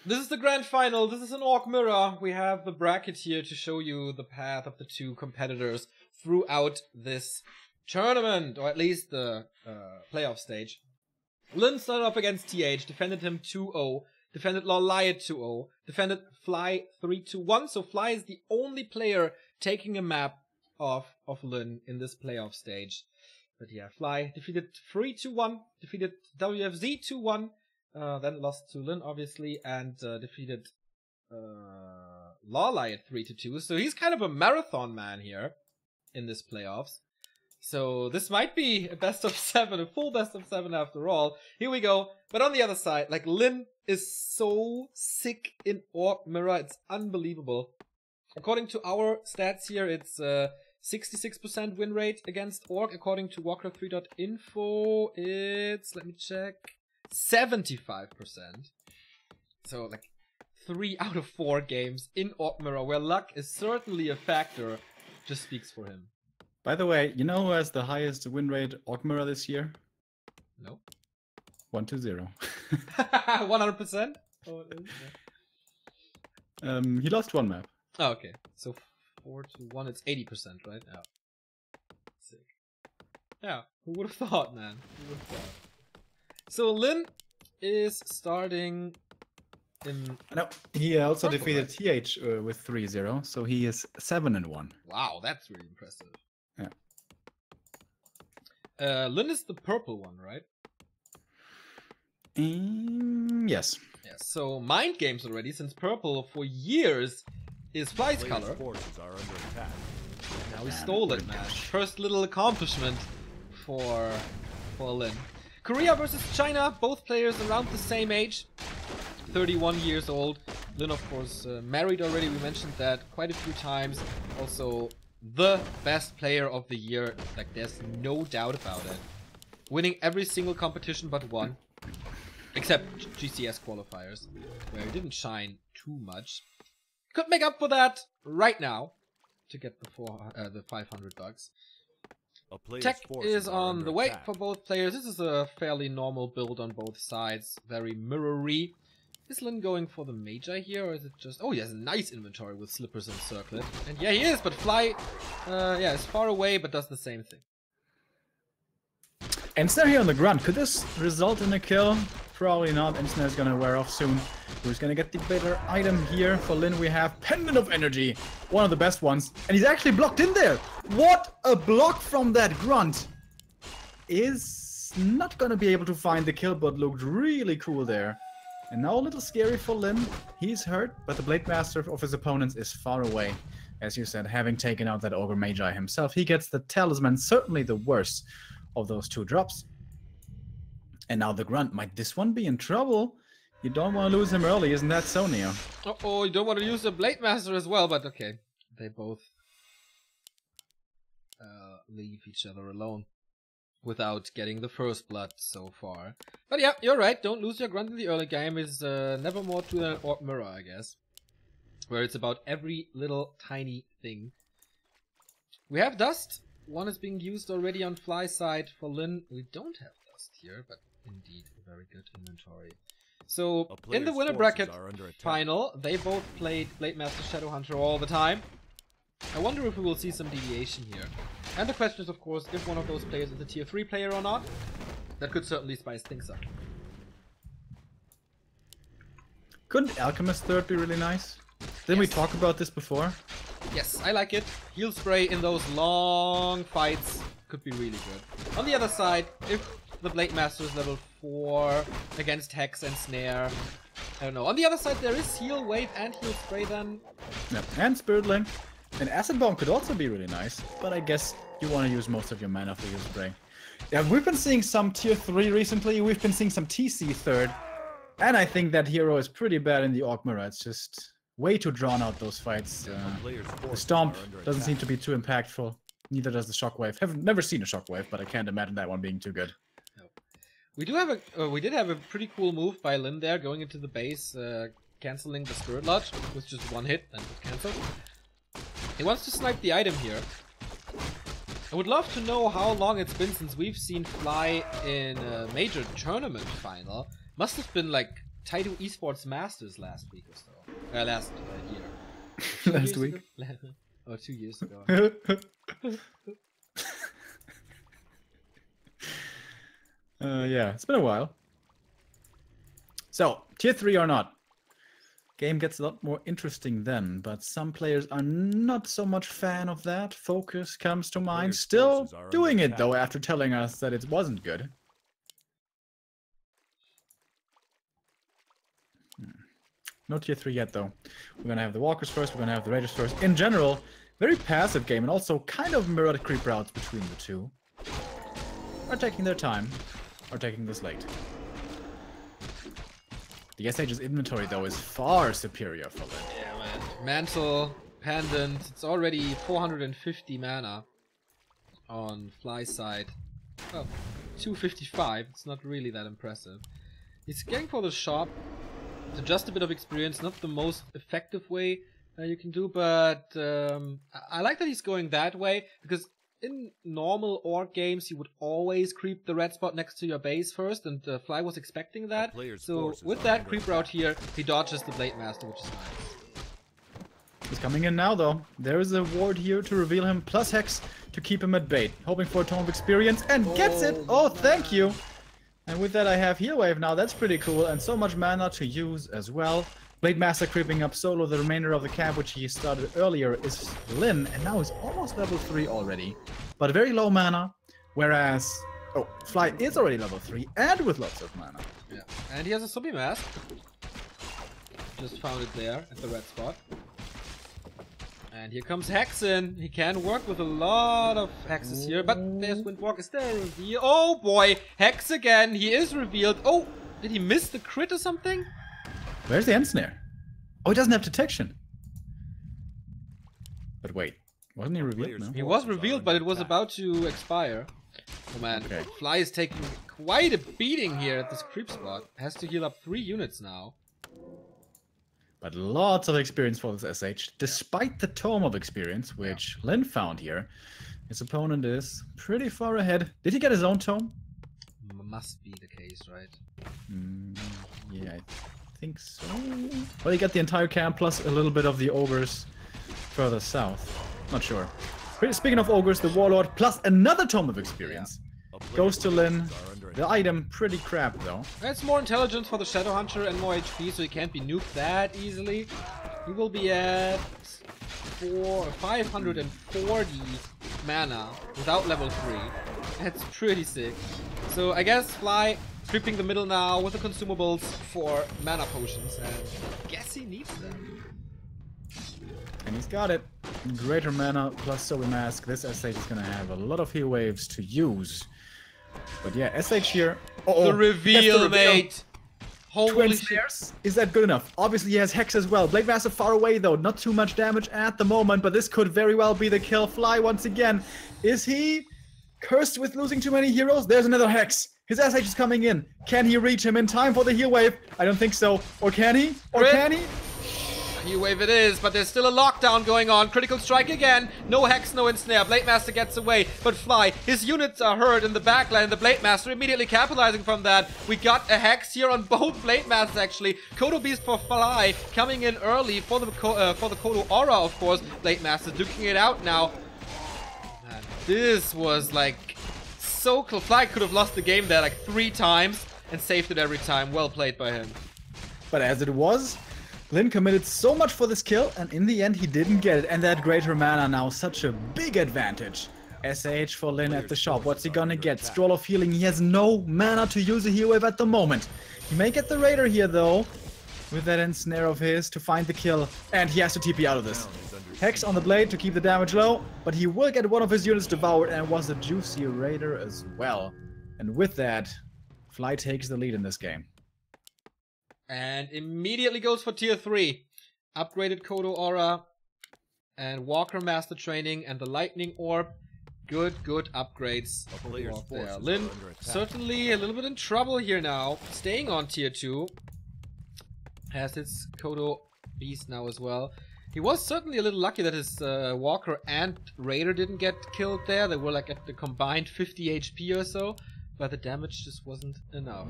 This is the grand final. This is an Orc Mirror. We have the bracket here to show you the path of the two competitors throughout this tournament, or at least the playoff stage. Lin started up against TH, defended him 2-0, defended Fly100 2-0, defended Fly 3-1. So Fly is the only player taking a map of Lin in this playoff stage. But yeah, Fly defeated 3-1, defeated WFZ 2-1. Then lost to Lin, obviously, and defeated Fly100 3-2. So he's kind of a marathon man here in this playoffs. So this might be a best of 7, a full best of 7 after all. Here we go. But on the other side, like, Lin is so sick in Orc Mirror. It's unbelievable. According to our stats here, it's 66% win rate against Orc. According to Warcraft3.info, it's, let me check, 75%. So like 3 out of 4 games in Orc Mirror, where luck is certainly a factor, just speaks for him. By the way, you know who has the highest win rate Orc Mirror this year? No. 1-0. 100%? Oh, it is, yeah. He lost one map. Oh, okay. So 4-1, it's 80%, right? Yeah. Sick. Yeah, who would have thought, man? Who would have thought? So Lin is starting in... No, he also purple, defeated TH with 3-0, so he is 7-1. Wow, that's really impressive. Yeah. Lin is the purple one, right? Yes. Yes, so mind games already, since purple for years is Fly's color. Now we stole it, man. First little accomplishment for Lin. Korea versus China, both players around the same age, 31 years old. Lin, of course, married already, we mentioned that quite a few times. Also, the best player of the year, like, there's no doubt about it. Winning every single competition but one, except GCS qualifiers, where he didn't shine too much. Could make up for that right now to get the 500 bucks. Tech is on the way for both players. This is a fairly normal build on both sides. Very mirror-y. Is Lin going for the Magi here, or is it just... Oh, he has a nice inventory with slippers and circlet. And yeah, he is, but Fly, yeah, is far away, but does the same thing. Ensnare here on the grunt. Could this result in a kill? Probably not. Ensnare is going to wear off soon. Who's going to get the better item here? For Lin, we have Pendant of Energy. One of the best ones. And he's actually blocked in there. What a block from that grunt. Is not going to be able to find the kill, but looked really cool there. And now a little scary for Lin. He's hurt, but the Blade Master of his opponents is far away. As you said, having taken out that Ogre Magi himself, he gets the Talisman, certainly the worst of those 2 drops. And now the grunt. Might this one be in trouble? You don't want to lose him early, isn't that so, Neo? Uh-oh, you don't want to use the Blade Master as well, but okay. They both leave each other alone without getting the first blood so far. But yeah, you're right. Don't lose your grunt in the early game is never more to an Orc Mirror, I guess. Where it's about every little tiny thing. We have Dust. One is being used already on Fly side. For Lin, we don't have Dust here, but indeed a very good inventory. So, in the winner bracket final, they both played Blade Master Shadowhunter all the time. I wonder if we will see some deviation here. And the question is, of course, if one of those players is a tier 3 player or not. That could certainly spice things up. Couldn't Alchemist third be really nice? Didn't we talk about this before? Yes, I like it. Heal spray in those long fights could be really good. On the other side, if the Blade Master is level 4 against Hex and Snare, I don't know. On the other side, there is Heal Wave and Heal Spray then. Yep, and Spirit Link. And Acid Bomb could also be really nice, but I guess you want to use most of your mana for Heal Spray. Yeah, we've been seeing some tier 3 recently. We've been seeing some TC third. And I think that hero is pretty bad in the Orc Mirror. It's just way too drawn out, those fights. The Stomp doesn't seem to be too impactful. Neither does the Shockwave. Have never seen a Shockwave, but I can't imagine that one being too good. We do have we did have a pretty cool move by Lin there, going into the base, canceling the Spirit Lodge with just one hit and it cancelled. He wants to snipe the item here. I would love to know how long it's been since we've seen Fly in a major tournament final. Must have been like Taidu Esports Masters last week or so. Last year. Last week. Or 2 years ago. Yeah, it's been a while. So, tier 3 or not. Game gets a lot more interesting then, but some players are not so much fan of that. Focus comes to mind. Still doing it though after telling us that it wasn't good. No tier 3 yet though. We're gonna have the walkers first, we're gonna have the raiders first. In general, very passive game and also kind of mirrored creep routes between the two. Are taking their time, are taking this late. The SH's inventory though is far superior for Lin. Yeah, man. Mantle, Pendant, it's already 450 mana on Fly's side. Oh, 255, it's not really that impressive. He's going for the shop. So just a bit of experience, not the most effective way you can do, but I like that he's going that way, because in normal orc games you would always creep the red spot next to your base first, and Fly was expecting that. So with that creep route here, he dodges the Blade Master, which is nice. He's coming in now though. There is a ward here to reveal him, plus Hex to keep him at bait. Hoping for a Tome of Experience, and gets it! Oh, thank you! And with that I have Heal Wave now, that's pretty cool, and so much mana to use as well. Blade Master creeping up solo, the remainder of the camp which he started earlier is Lin, and now he's almost level 3 already. But very low mana, whereas... Oh, Fly is already level 3, and with lots of mana. Yeah, and he has a Zombie Mask. Just found it there, at the red spot. And here comes Hex in. He can work with a lot of Hexes here, but there's Windwalk. Is there a reveal? Oh boy, Hex again. He is revealed. Oh, did he miss the crit or something? Where's the Ensnare? Oh, he doesn't have detection. But wait, wasn't he revealed? No? He was revealed, but it was about to expire. Oh man, okay. Fly is taking quite a beating here at this creep spot. Has to heal up 3 units now. But lots of experience for this SH, despite the Tome of Experience, which Lin found here. His opponent is pretty far ahead. Did he get his own Tome? Must be the case, right? Yeah, I think so. Well, he got the entire camp plus a little bit of the ogres further south. Not sure. Speaking of ogres, the warlord plus another Tome of Experience goes to Lin. The item pretty crap though. It's more intelligent for the Shadow Hunter and more HP, so he can't be nuked that easily. He will be at 540 mana without level 3. That's pretty sick. So I guess Fly creeping the middle now with the consumables for mana potions, and I guess he needs them. And he's got it. Greater mana plus Zombie Mask. This SH is gonna have a lot of heal waves to use. But yeah, SH here. The reveal, mate! Holy shit. Is that good enough? Obviously he has Hex as well. Blade Master far away though. Not too much damage at the moment, but this could very well be the kill. Fly once again. Is he cursed with losing too many heroes? There's another Hex. His SH is coming in. Can he reach him in time for the heal wave? I don't think so. Or can he? Or can he? Heal wave it is, but there's still a lockdown going on. Critical strike again. No Hex, no ensnare. Blade Master gets away, but Fly, his units are hurt in the backline. The Blade Master immediately capitalizing from that. We got a Hex here on both Blade Masters actually. Kodo Beast for Fly coming in early for the Kodo Aura, of course. Blade Master duking it out now. Man, this was like so close. Fly could have lost the game there like 3 times and saved it every time. Well played by him. But as it was, Lin committed so much for this kill, and in the end he didn't get it, and that greater mana now such a big advantage. SH for Lin at the shop. What's he gonna get? Stroll of Healing. He has no mana to use a heal wave at the moment. He may get the Raider here though, with that ensnare of his to find the kill, and he has to TP out of this. Hex on the blade to keep the damage low, but he will get one of his units devoured, and it was a juicy Raider as well. And with that, Fly takes the lead in this game. And immediately goes for tier 3. Upgraded Kodo Aura and Walker Master Training and the Lightning Orb. Good upgrades. There. Lin certainly a little bit in trouble here now. Staying on tier 2. Has his Kodo Beast now as well. He was certainly a little lucky that his Walker and Raider didn't get killed there. They were like at the combined 50 HP or so. But the damage just wasn't enough.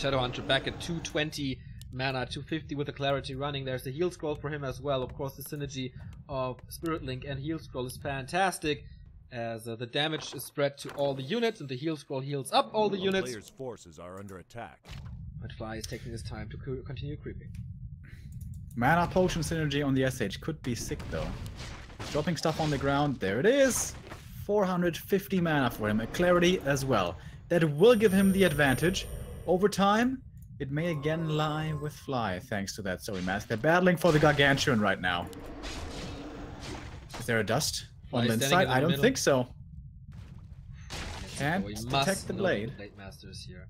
Shadowhunter back at 220 mana, 250 with the Clarity running. There's the heal scroll for him as well. Of course, the synergy of Spirit Link and heal scroll is fantastic, as the damage is spread to all the units and the heal scroll heals up all the units. Players' forces are under attack. But Fly is taking his time to continue creeping. Mana potion synergy on the SH could be sick though. Dropping stuff on the ground, there it is. 450 mana for him, a Clarity as well. That will give him the advantage. Over time, it may again lie with Fly, thanks to that Zoe Mask. They're battling for the Gargantuan right now. Is there a dust on the inside? I don't think so. Can't detect the blade. Blade Masters here.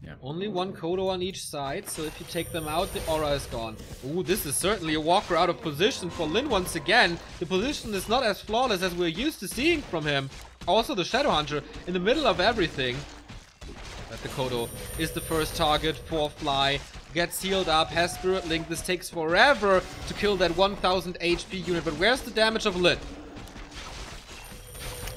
Yeah. Only one Kodo on each side, so if you take them out, the aura is gone. Ooh, this is certainly a walker out of position for Lin once again. The position is not as flawless as we're used to seeing from him. Also, the Shadowhunter in the middle of everything. But the Kodo is the first target for Fly. Gets healed up, has Spirit Link. This takes forever to kill that 1000 HP unit. But where's the damage of Lin?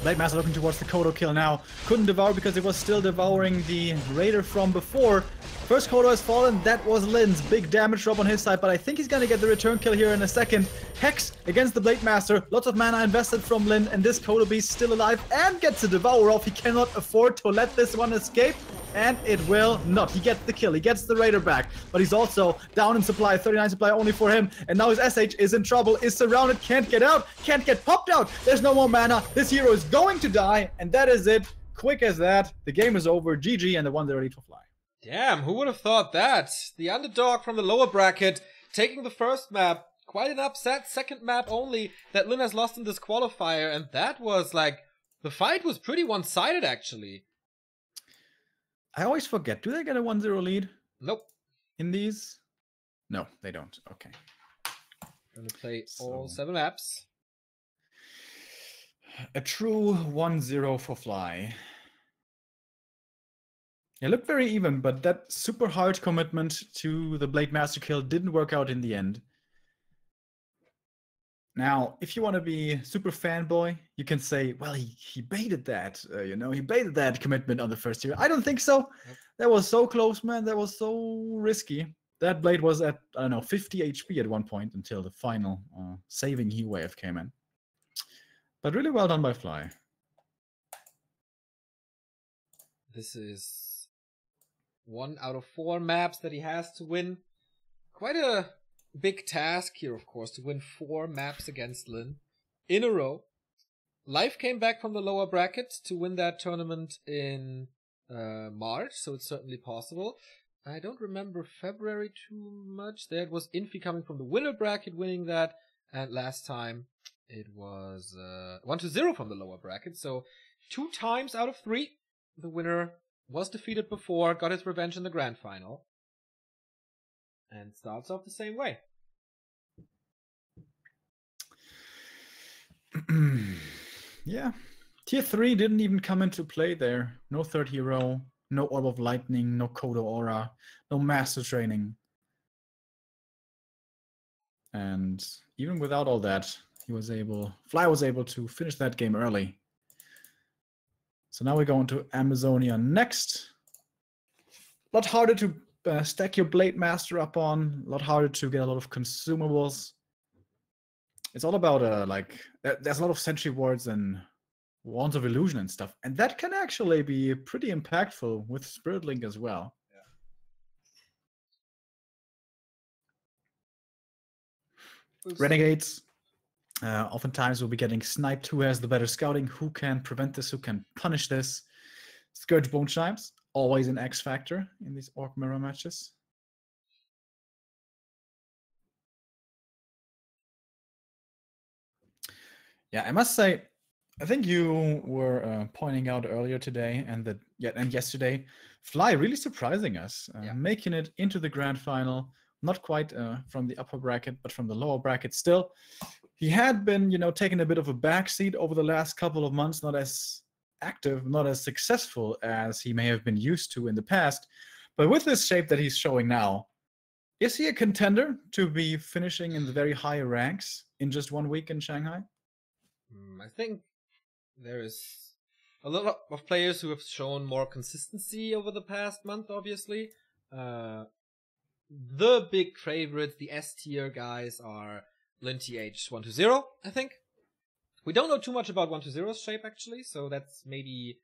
Blade Master looking towards the Kodo kill now. Couldn't devour because it was still devouring the Raider from before. First Kodo has fallen. That was Lin's big damage drop on his side, but I think he's gonna get the return kill here in a second. Hex against the Blade Master. Lots of mana invested from Lin, and this Kodo beast still alive and gets a devour off. He cannot afford to let this one escape, and it will not. He gets the kill. He gets the Raider back, but he's also down in supply. 39 supply only for him, and now his SH is in trouble, is surrounded, can't get out, can't get popped out. There's no more mana. This hero is going to die, and that is it. Quick as that. The game is over. GG, and the one's ready to Fly. Damn, who would have thought that? The underdog from the lower bracket taking the first map. Quite an upset second map only that Lin has lost in this qualifier, and that was like, the fight was pretty one-sided actually. I always forget. Do they get a 1-0 lead? Nope. In these? No, they don't. Okay. Gonna play all 7 maps. A true 1-0 for Fly. It looked very even, but that super hard commitment to the Blade Master kill didn't work out in the end. Now, if you want to be super fanboy, you can say, well, he baited that, you know, he baited that commitment on the first hero. I don't think so. Yep. That was so close, man. That was so risky. That blade was at, I don't know, 50 HP at one point until the final saving heat wave came in. But really well done by Fly. This is 1 out of 4 maps that he has to win. Quite a big task here, of course, to win 4 maps against Lin in a row. Life came back from the lower bracket to win that tournament in March, so it's certainly possible. I don't remember February too much. There it was Infi coming from the winner bracket winning that, and last time it was 1-0 from the lower bracket. So 2 times out of 3, the winner was defeated before, got his revenge in the grand final, and starts off the same way. Yeah. Tier 3 didn't even come into play there. No third hero, no Orb of Lightning, no Kodo Aura, no Master Training. And even without all that, Fly was able to finish that game early. So now we go into Amazonia next. A lot harder to stack your Blade Master up on, a lot harder to get a lot of consumables. It's all about there's a lot of Sentry Wards and Wands of Illusion and stuff, and that can actually be pretty impactful with Spirit Link as well. Yeah. Renegades. Oftentimes we'll be getting sniped. Who has the better scouting? Who can prevent this? Who can punish this? Scourge Bone Chimes, always an X factor in these Orc Mirror matches. Yeah, I must say, I think you were pointing out earlier today and yesterday, Fly really surprising us, making it into the grand final. Not quite from the upper bracket, but from the lower bracket still. He had been, taking a bit of a backseat over the last couple of months, not as active, not as successful as he may have been used to in the past. But with this shape that he's showing now, is he a contender to be finishing in the very high ranks in just 1 week in Shanghai? I think there is a lot of players who have shown more consistency over the past month, obviously. the big favorites, the S tier guys, are Lin TH 120, I think. We don't know too much about 120's shape actually, so that's maybe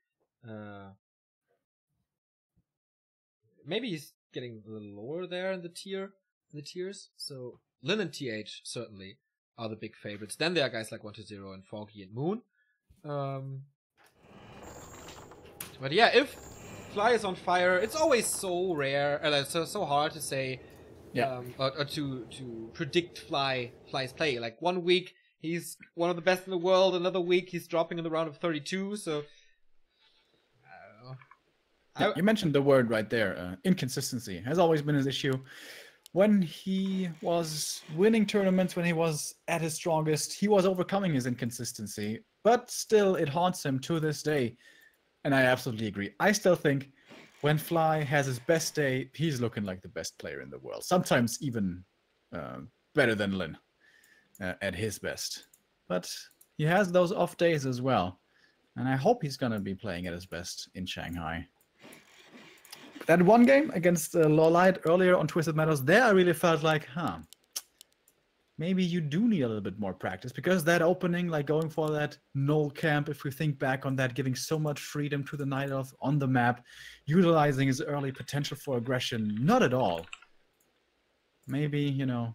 maybe he's getting a little lower there in the tiers. So Lin and TH certainly are the big favorites. Then there are guys like 120 and Foggy and Moon. But yeah, if Fly is on fire, it's always so rare, so hard to say, or to predict Fly's play. Like 1 week he's one of the best in the world, another week he's dropping in the round of 32. So I don't know. You mentioned the word right there. Inconsistency has always been his issue. When he was winning tournaments, when he was at his strongest, he was overcoming his inconsistency. But still, it haunts him to this day. And I absolutely agree. I still think when Fly has his best day, he's looking like the best player in the world. Sometimes even better than Lin at his best. But he has those off days as well. And I hope he's going to be playing at his best in Shanghai. That one game against Lawlight earlier on Twisted Meadows, there I really felt like, maybe you do need a little bit more practice, because that opening, like going for that null camp, if we think back on that, giving so much freedom to the Night Elf on the map, utilizing his early potential for aggression, not at all. Maybe, you know,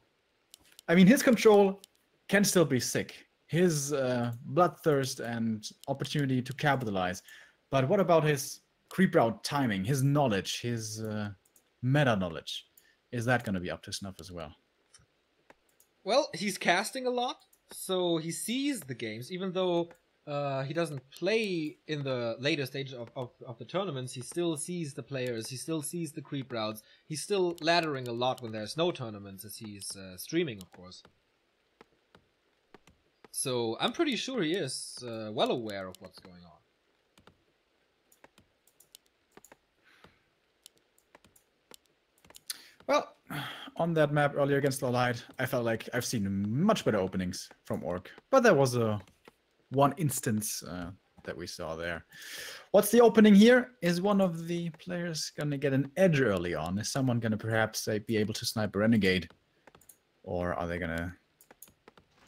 I mean, his control can still be sick. His bloodthirst and opportunity to capitalize. But what about his creep route timing, his knowledge, his meta knowledge? Is that going to be up to snuff as well? Well, he's casting a lot, so he sees the games, even though he doesn't play in the later stage of the tournaments. He still sees the players, he still sees the creep routes, he's still laddering a lot when there's no tournaments, as he's streaming, of course. So I'm pretty sure he is well aware of what's going on. Well, on that map earlier against Lawlight, I felt like I've seen much better openings from Orc. But there was one instance that we saw there. What's the opening here? Is one of the players going to get an edge early on? Is someone going to perhaps be able to snipe a Renegade? Or are they going to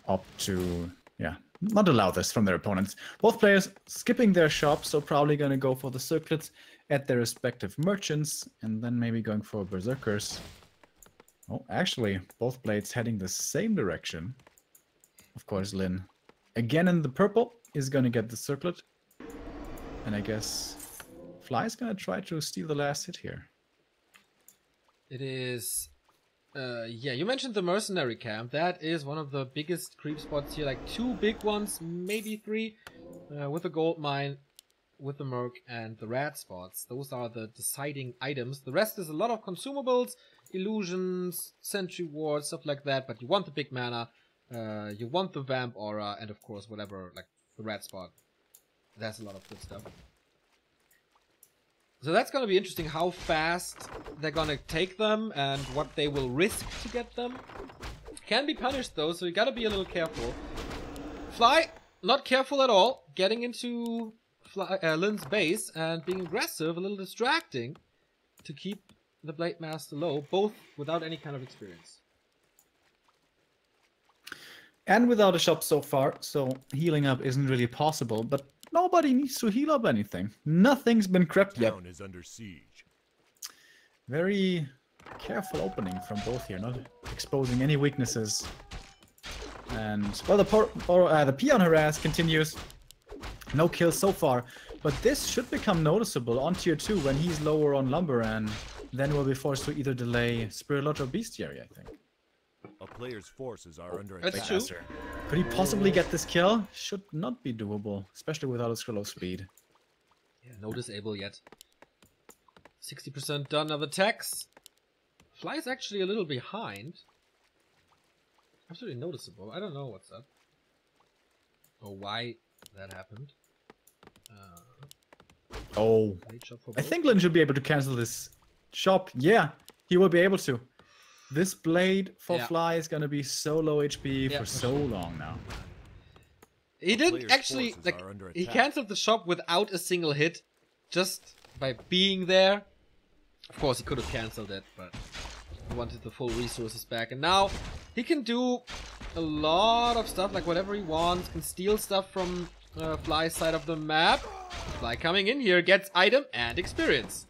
opt to, not allow this from their opponents? Both players skipping their shop, so probably going to go for the circlets at their respective merchants, and then maybe going for berserkers. Oh, actually, both blades heading the same direction. Of course, Lin, again in the purple, is going to get the circlet. And I guess Fly's going to try to steal the last hit here. It is... yeah, you mentioned the mercenary camp. That is one of the biggest creep spots here. Like 2 big ones, maybe 3, with the gold mine, with the merc, and the rat spots. Those are the deciding items. The rest is a lot of consumables, illusions, sentry wards, stuff like that. But you want the big mana, you want the vamp aura, and of course whatever, like the rat spot. That's a lot of good stuff. So that's going to be interesting, how fast they're going to take them and what they will risk to get them. Can be punished though, so you got to be a little careful. Fly, not careful at all, getting into Lin's base and being aggressive, a little distracting to keep the Blade Master low, both without any kind of experience. And without a shop so far, so healing up isn't really possible, but nobody needs to heal up anything. Nothing's been crept yet. Town is under siege. Very careful opening from both here, not exposing any weaknesses. And, well, the peon harass continues. No kills so far, but this should become noticeable on tier 2 when he's lower on Lumber, and then we'll be forced to either delay Spirit Lodge or Bestiary, I think. A player's forces are under That's attack. true. Could he possibly get this kill? Should not be doable, especially without a scroll of speed. Yeah, no disable yet. 60% done of attacks. Fly's actually a little behind. Absolutely noticeable. I don't know what's up. Or why that happened. Oh, I think Lin should be able to cancel this shop. Yeah, he will be able to. This blade for Fly is gonna be so low HP for so long now. He didn't actually, like, he cancelled the shop without a single hit, just by being there. Of course, he could have cancelled it, but he wanted the full resources back. And now he can do a lot of stuff, like whatever he wants. Can steal stuff from Fly's side of the map. Fly coming in here gets item and experience.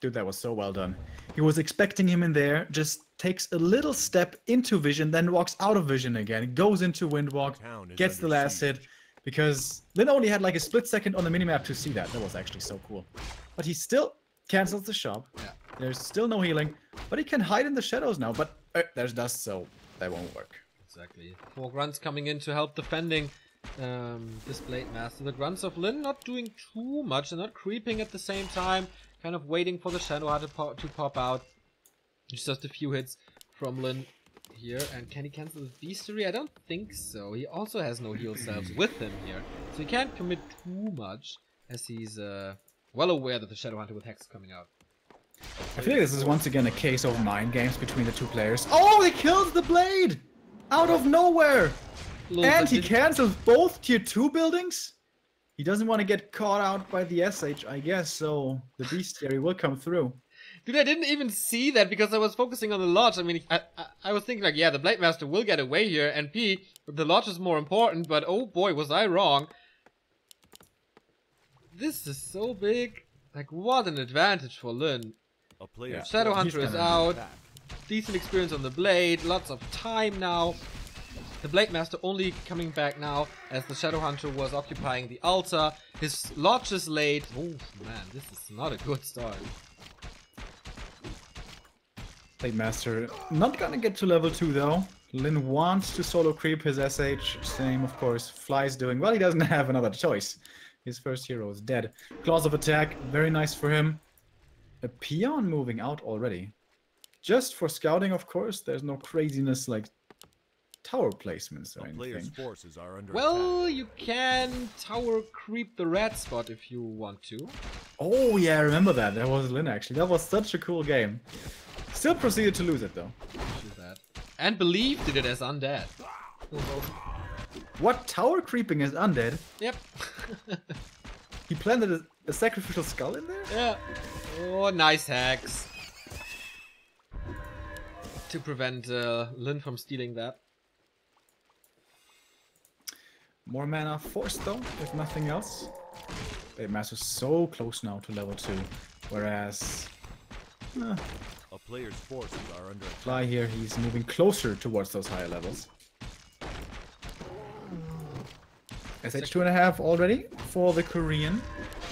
Dude, that was so well done. He was expecting him in there, just takes a little step into vision, then walks out of vision again, goes into windwalk, gets the last hit, because Lin only had like a split second on the minimap to see that. That was actually so cool. But he still cancels the shop. Yeah. There's still no healing, but he can hide in the shadows now, but there's dust, so that won't work. Exactly. 4 grunts coming in to help defending this Blade Master. The grunts of Lin not doing too much, they're not creeping at the same time, kind of waiting for the Shadow Hunter to pop out. It's just a few hits from Lin here, and can he cancel the Beastery? I don't think so. He also has no heal salves with him here, so he can't commit too much, as he's well aware that the Shadow Hunter with Hex is coming out. I feel like this is once again a case of mind games between the two players. Oh, he kills the Blade! Out of nowhere! And he cancels both tier 2 buildings? He doesn't want to get caught out by the SH, I guess, so the Beastery will come through. Dude, I didn't even see that because I was focusing on the Lodge. I mean, I was thinking like, yeah, the Blade Master will get away here, and the Lodge is more important, but oh boy, was I wrong. This is so big. Like, what an advantage for Lin. Shadow Hunter is out. Decent experience on the Blade. Lots of time now. The Blade Master only coming back now as the Shadow Hunter was occupying the altar. His Lodge is late. Oh man, this is not a good start. Blade Master not gonna get to level 2 though. Lin wants to solo creep his SH. Same, of course, Fly's doing. Well, he doesn't have another choice. His first hero is dead. Claws of Attack, very nice for him. A peon moving out already. Just for scouting, of course. There's no craziness like tower placements or anything. Forces are under well, attack. You can tower creep the red spot if you want to. Oh yeah, I remember that. That was Lin actually. That was such a cool game. Still proceeded to lose it though. And Believe did it as undead. What? Tower creeping is undead? Yep. He planted a sacrificial skull in there? Yeah. Oh, nice hacks. To prevent Lin from stealing that. More mana forced though, if nothing else. Blade Master's so close now to level 2. Whereas... a player's forces are under attack. Fly here, he's moving closer towards those higher levels. SH 2.5 already for the Korean.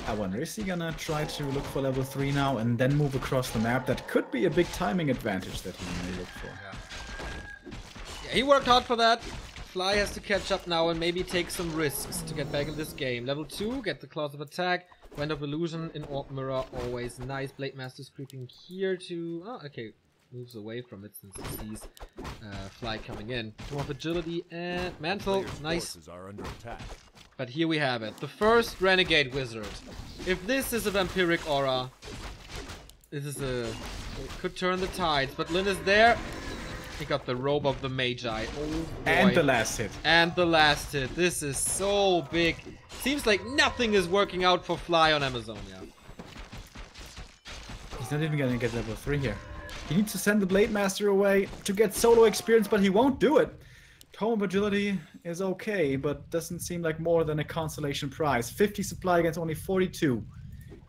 I wonder, is he gonna try to look for level 3 now and then move across the map? That could be a big timing advantage that he may look for. Yeah, he worked hard for that. Fly has to catch up now and maybe take some risks to get back in this game. Level 2, get the Claws of Attack. Wind of Illusion in Orc Mirror, always nice. Blade Master's creeping here to... Oh, okay. Moves away from it since he sees Fly coming in. More Agility and Mantle, nice. Are under attack. But here we have it. The first Renegade Wizard. If this is a Vampiric Aura, this is a... It could turn the tides, but Lin is there. He got the Robe of the Magi. Oh boy. And the last hit. And the last hit. This is so big. Seems like nothing is working out for Fly on Amazonia. He's not even gonna get level 3 here. He needs to send the Blade Master away to get solo experience, but he won't do it. Tome of Agility is okay, but doesn't seem like more than a consolation prize. 50 supply against only 42.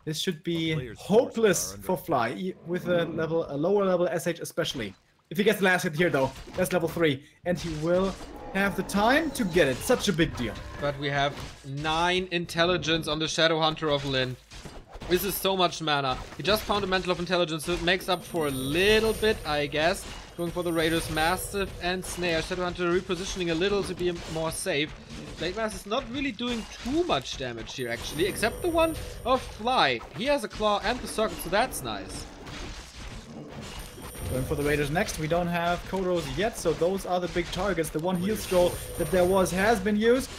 This should be hopeless for Fly, with a lower level SH especially. If he gets the last hit here though, that's level 3, and he will have the time to get it. Such a big deal. But we have 9 intelligence on the Shadow Hunter of Lin. This is so much mana. He just found a Mantle of Intelligence, so it makes up for a little bit, I guess. Going for the Raiders, Massive and Snare. Shadow Hunter repositioning a little to be more safe. Blade Master is not really doing too much damage here, actually, except the one of Fly. He has a Claw and the Circle, so that's nice. Going for the Raiders next. We don't have Kodos yet, so those are the big targets. The one heal scroll that there was has been used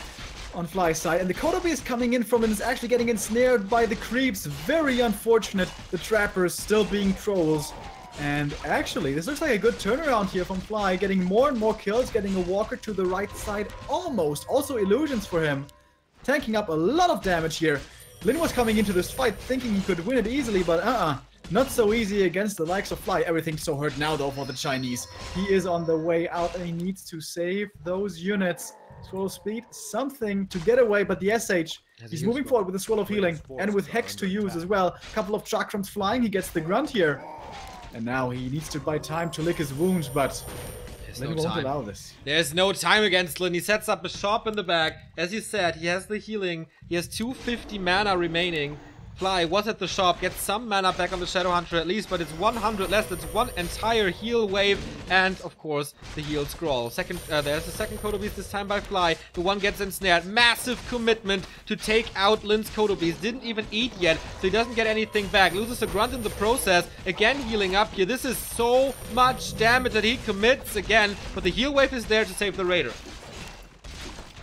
on Fly's side. And the Kodobi is coming in from and is actually getting ensnared by the creeps. Very unfortunate. The trappers still being trolls. And actually, this looks like a good turnaround here from Fly. Getting more and more kills, getting a walker to the right side almost. Also illusions for him. Tanking up a lot of damage here. Lin was coming into this fight thinking he could win it easily, but Not so easy against the likes of Fly. Everything's so hurt now, though, for the Chinese. He is on the way out, and he needs to save those units. Scroll of speed, something to get away, but the SH, he's moving forward with a scroll of healing, and with Hex to use as well. A couple of chakrams flying, he gets the grunt here. And now he needs to buy time to lick his wounds, but Lin won't allow this. There's no time against Lin. He sets up a shop in the back. As you said, he has the healing. He has 250 mana remaining. Fly was at the shop, gets some mana back on the Shadowhunter at least, but it's 100 less. That's one entire heal wave, and of course the heal scroll. There's the second Kodo Beast this time by Fly. The one gets ensnared. Massive commitment to take out Lin's Kodo Beast. Didn't even eat yet, so he doesn't get anything back. Loses a grunt in the process. Again healing up here. This is so much damage that he commits again, but the heal wave is there to save the Raider.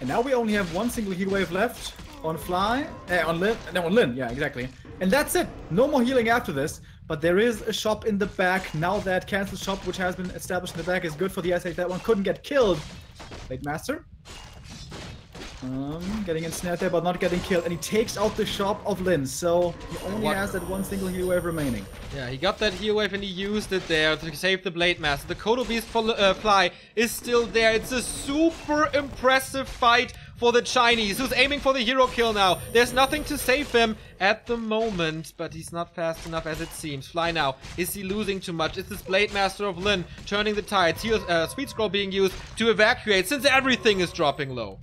And now we only have one single heal wave left. On Fly, on Lin, yeah, exactly. And that's it. No more healing after this. But there is a shop in the back. Now that cancel shop, which has been established in the back, is good for the SH. That one couldn't get killed. Blade Master. Getting ensnared there, but not getting killed. And he takes out the shop of Lin. So he only has that one single heal wave remaining. Yeah, he got that heal wave and he used it there to save the Blade Master. The Kodo Beast for Fly is still there. It's a super impressive fight for the Chinese, who's aiming for the hero kill now. There's nothing to save him at the moment, but he's not fast enough as it seems. Fly now. Is he losing too much? Is this Blade Master of Lin turning the tides? Here's Sweet Scroll being used to evacuate since everything is dropping low.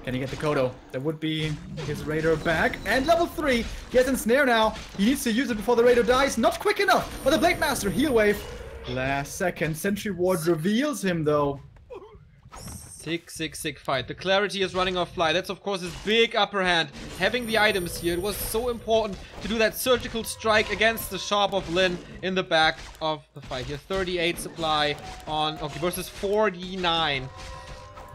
Can he get the Kodo? That would be his Raider back. And level 3. He has ensnare now. He needs to use it before the Raider dies. Not quick enough. But the Blade Master heal wave. Last second. Sentry Ward reveals him though. Sick fight. The clarity is running off Fly. That's of course his big upper hand. Having the items here, it was so important to do that surgical strike against the shop of Lin in the back of the fight. Here, 38 supply on versus 49.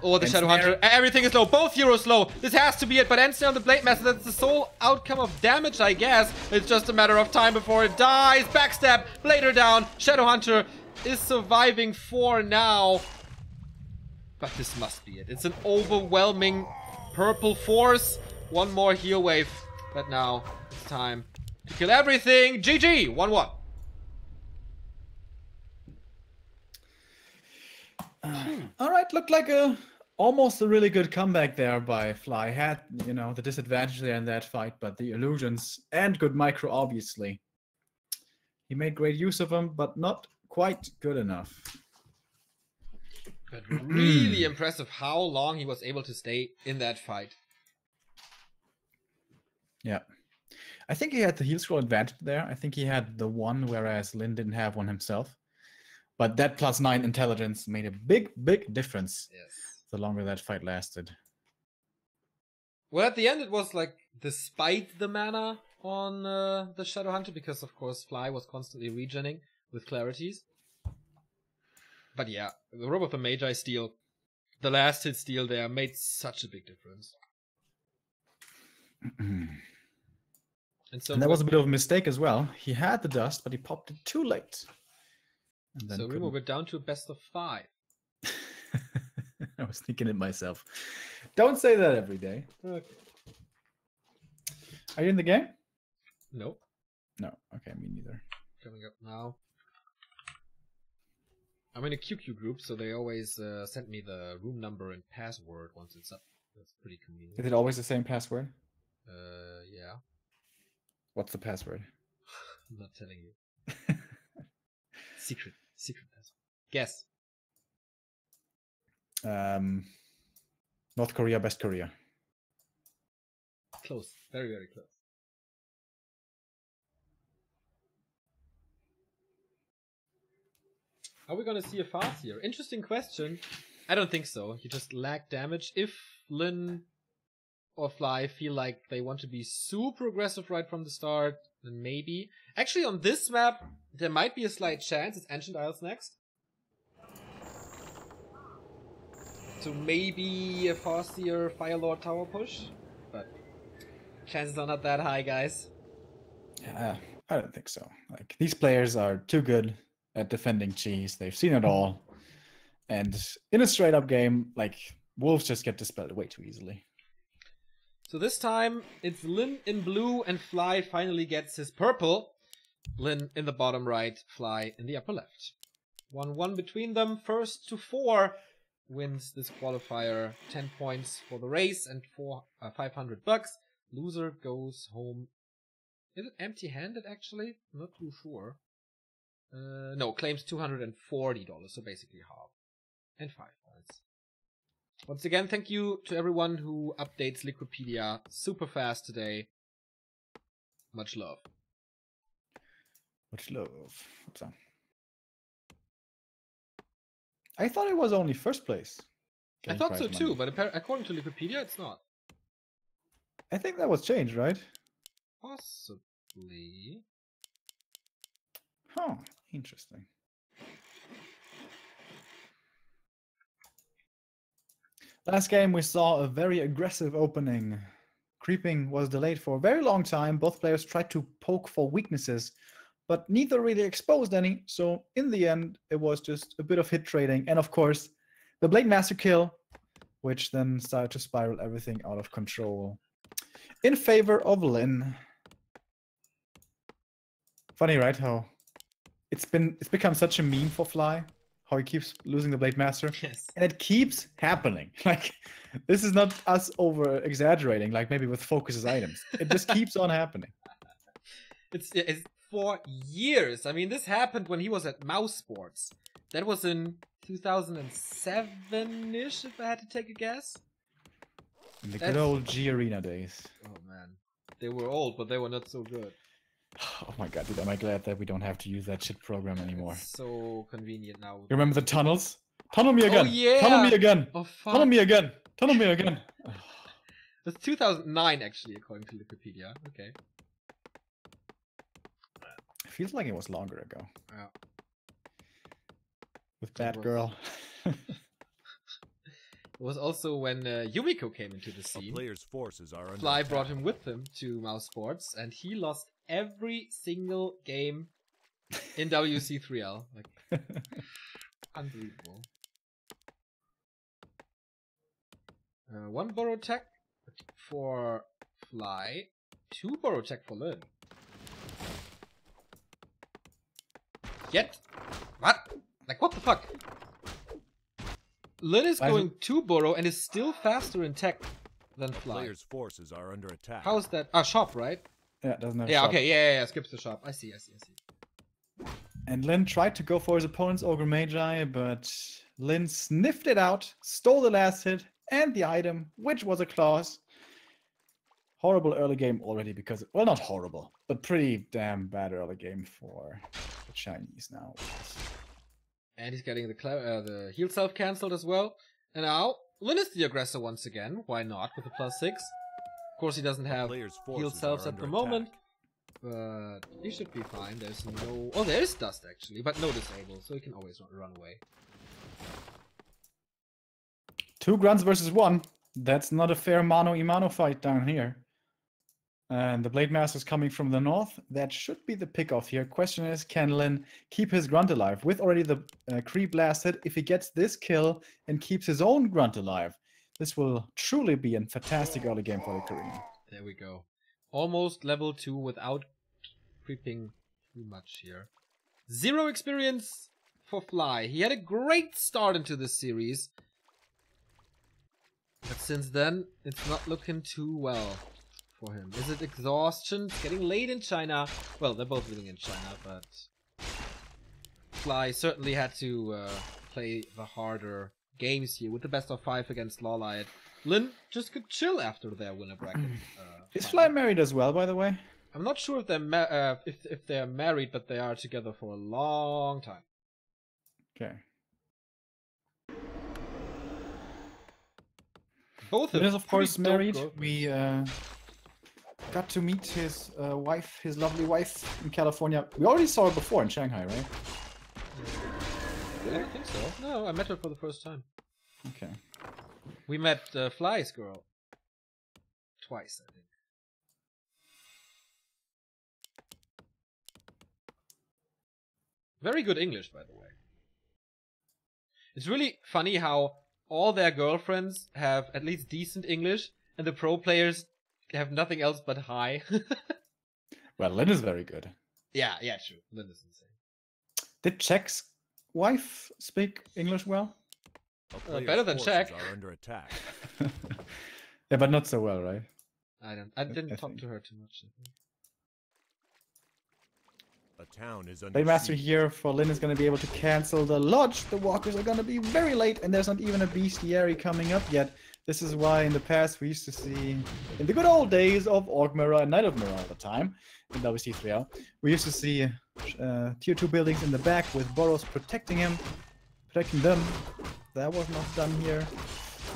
Oh, the Shadowhunter. Everything is low. Both heroes low. This has to be it. But ensnare on the Blade Master. That's the sole outcome of damage, I guess. It's just a matter of time before it dies. Backstab. Blader down. Shadowhunter is surviving for now. But this must be it. It's an overwhelming purple force. One more heal wave. But now it's time to kill everything. GG. 1-1. All right, looked like almost a really good comeback there by Fly. Had, you know, the disadvantage there in that fight, but the illusions and good micro, obviously. He made great use of them, but not quite good enough. But really impressive how long he was able to stay in that fight. Yeah. I think he had the heal scroll advantage there. I think he had the one, whereas Lin didn't have one himself. But that +9 intelligence made a big difference. Yes. The longer that fight lasted. Well, at the end it was like despite the mana on the Shadowhunter, because of course Fly was constantly regening with clarities. But yeah, the Robe of the Magi steal, the last hit steal there made such a big difference. And that was a bit of a mistake as well. He had the dust, but he popped it too late. And then so Remo, we're down to a best of 5. I was thinking it myself. Don't say that every day. Okay. Are you in the game? No. No. Okay, me neither. Coming up now. I'm in a QQ group, so they always send me the room number and password once it's up. That's pretty convenient. Is it always the same password? Yeah. What's the password? I'm not telling you. Secret password. Guess. North Korea, best Korea. Close. Very, very close. Are we gonna see a fast here? Interesting question. I don't think so. You just lack damage. If Lin or Fly feel like they want to be super aggressive right from the start, then maybe. Actually, on this map, there might be a slight chance. It's Ancient Isles next. So maybe a faster Firelord tower push. But chances are not that high, guys. Yeah, I don't think so. Like, these players are too good at defending cheese. They've seen it all. And in a straight up game, like, wolves just get dispelled way too easily. So this time, it's Lin in blue and Fly finally gets his purple. Lin in the bottom right, Fly in the upper left. 1-1 between them. First to 4 wins this qualifier. 10 points for the race and $500. Loser goes home. Is it empty-handed actually? I'm not too sure. No, claims $240, so basically half. And 5 points. Once again, thank you to everyone who updates Liquipedia super fast today. Much love. Much love. So. I thought it was only first place. I thought so too, but according to Liquipedia, it's not. I think that was changed, right? Possibly. Huh. Interesting. Last game we saw a very aggressive opening. Creeping was delayed for a very long time. Both players tried to poke for weaknesses, but neither really exposed any. So in the end, it was just a bit of hit trading. And of course, the Blade Master kill, which then started to spiral everything out of control in favor of Lin. Funny, right? How it's become such a meme for Fly. How he keeps losing the Blade Master. Yes. And it keeps happening. Like, this is not us over exaggerating, like maybe with Focus's items. It just keeps on happening. It's for years. I mean, this happened when he was at Mouse Sports. That was in 2007-ish, if I had to take a guess. In the good old G Arena days. Oh man. They were old, but they were not so good. Oh my god, dude, am I glad that we don't have to use that shit program anymore. It's so convenient now. You remember the tunnels? Tunnel me again! Oh, yeah! Tunnel me again! Oh, fuck. Tunnel me again! Tunnel me again! It's 2009, actually, according to Wikipedia. Okay. It feels like it was longer ago. Yeah. With Batgirl. It was also when Yumiko came into the scene. A player's forces are under Fly attack. brought him with him to Mouse Sports, and he lost every single game in WC3L. Like, unbelievable. 1 Burrow Tech for Fly, 2 Burrow Tech for Lin. Yet, what? Like, what the fuck? Lin is going 2 Burrow and is still faster in tech than Fly. Player's forces are under attack. How is that? Ah, shop, right? Yeah, it doesn't have Yeah, shop. okay, yeah, skips the shop. I see. And Lin tried to go for his opponent's Ogre Magi, but Lin sniffed it out, stole the last hit and the item, which was a clause. Horrible early game already because, well, not horrible, but pretty damn bad early game for the Chinese now. And he's getting the heal self cancelled as well. And now, Lin is the aggressor once again. Why not with a +6? Of course, he doesn't have Player's heal forces selves are at the under moment. But he should be fine. There's no... Oh, there is dust actually, but no disable, so he can always run away. 2 grunts versus 1. That's not a fair mano-a-mano fight down here. And the Blade Master is coming from the north. That should be the pick-off here. Question is, can Lin keep his grunt alive? With already the creep blasted, if he gets this kill and keeps his own grunt alive, this will truly be a fantastic early game for the Korean. There we go. Almost level 2 without creeping too much here. 0 experience for Fly. He had a great start into this series. But since then, it's not looking too well for him. Is it exhaustion? It's getting late in China. Well, they're both living in China, but Fly certainly had to play the harder games here with the best of 5 against Lawlight. Lin just could chill after their winner bracket. Is Fly married as well, by the way? I'm not sure if they're if they're married, but they are together for a long time. Okay. Both Lin is of course pretty dope married. growth. We got to meet his wife, his lovely wife in California. We already saw her before in Shanghai, right? I don't think so. No, I met her for the first time. Okay. We met Fly's girl twice, I think. Very good English, by the way. It's really funny how all their girlfriends have at least decent English, and the pro players have nothing else but hi. Well, Lin is very good. Yeah, true. Lin is insane. Did Czech's wife speak English well? Better than Czech. Are under attack. Yeah, but not so well, right? I didn't talk think. to her too much. I think. A town is under Blade Master siege. here for Lin is going to be able to cancel the Lodge. The walkers are going to be very late, and there's not even a bestiary coming up yet. This is why in the past we used to see, in the good old days of Orc Mirror and Knight of Mirror at the time, in WC3L, we used to see tier 2 buildings in the back with burrows protecting them. That was not done here,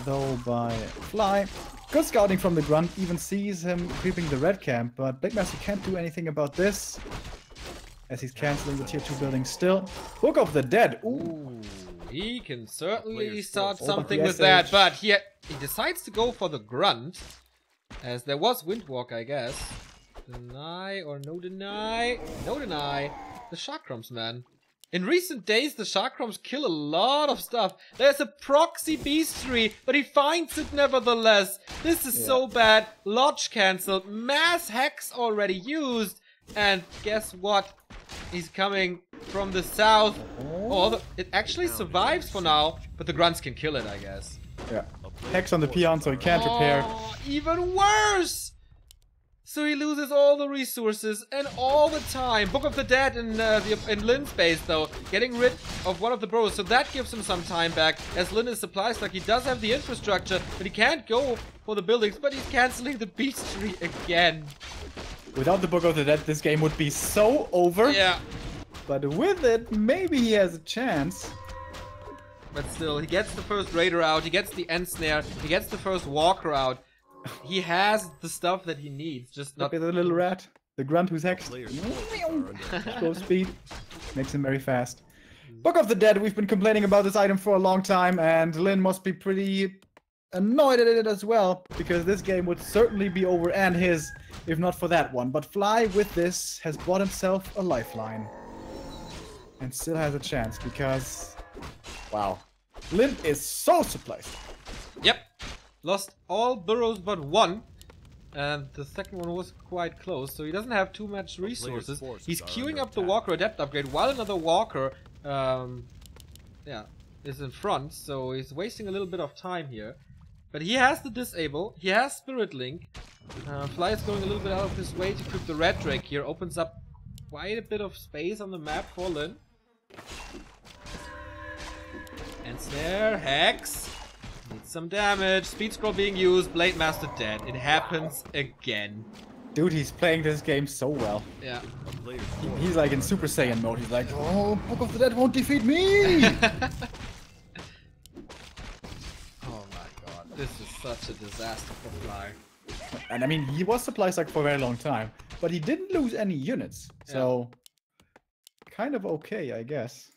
though, by Fly. Good scouting from the Grunt, even sees him creeping the red camp, but Blade Master can't do anything about this, as he's canceling the tier 2 building still. Book of the Dead. Ooh. He can certainly player's start force. something Oh, but with the that, SH. but he decides to go for the Grunt, as there was Windwalk, I guess. Deny or no deny? No deny. The Chakrams, man. In recent days, the Chakrams kill a lot of stuff. There's a proxy bestiary, but he finds it nevertheless. This is so bad. Lodge cancelled. Mass hex already used. And guess what? He's coming from the south. Oh, it actually survives for now, but the Grunts can kill it, I guess. Yeah. Hex on the peon, so he can't repair. Oh, even worse! So he loses all the resources and all the time. Book of the Dead in Lin's base, though, getting rid of one of the burrows, so that gives him some time back. As Lin is supply stuck, he does have the infrastructure, but he can't go for the buildings. But he's canceling the bestiary again. Without the Book of the Dead, this game would be so over. Yeah, But with it, maybe he has a chance. but still, he gets the first raider out. He gets the end snare. He gets the first walker out. He has the stuff that he needs, just not. Look at the little rat. The Grunt who's hexed. Player's forces are under attack. Slow speed. Makes him very fast. Book of the Dead, we've been complaining about this item for a long time, and Lin must be pretty annoyed at it as well, because this game would certainly be over, and his, if not for that one. But Fly, with this, has bought himself a lifeline. And still has a chance, because... Wow. Lin is so surprised. Yep. Lost all burrows but one. And the second one was quite close, so he doesn't have too much resources. forces He's are queuing under up the attack. Walker Adept upgrade while another Walker is in front, so he's wasting a little bit of time here. But he has the disable, he has Spirit Link. Fly is going a little bit out of his way to equip the Red Drake here, opens up quite a bit of space on the map for Lin. And snare, hex. Needs some damage. Speed scroll being used. Blade Master dead. It happens again. Dude, he's playing this game so well. Yeah. A player's He's like in Super Saiyan mode. He's like, oh, Book of the Dead won't defeat me! Oh my god. This is such a disaster for Fly. And I mean, he was supply stuck for a very long time, but he didn't lose any units. So, kind of okay, I guess.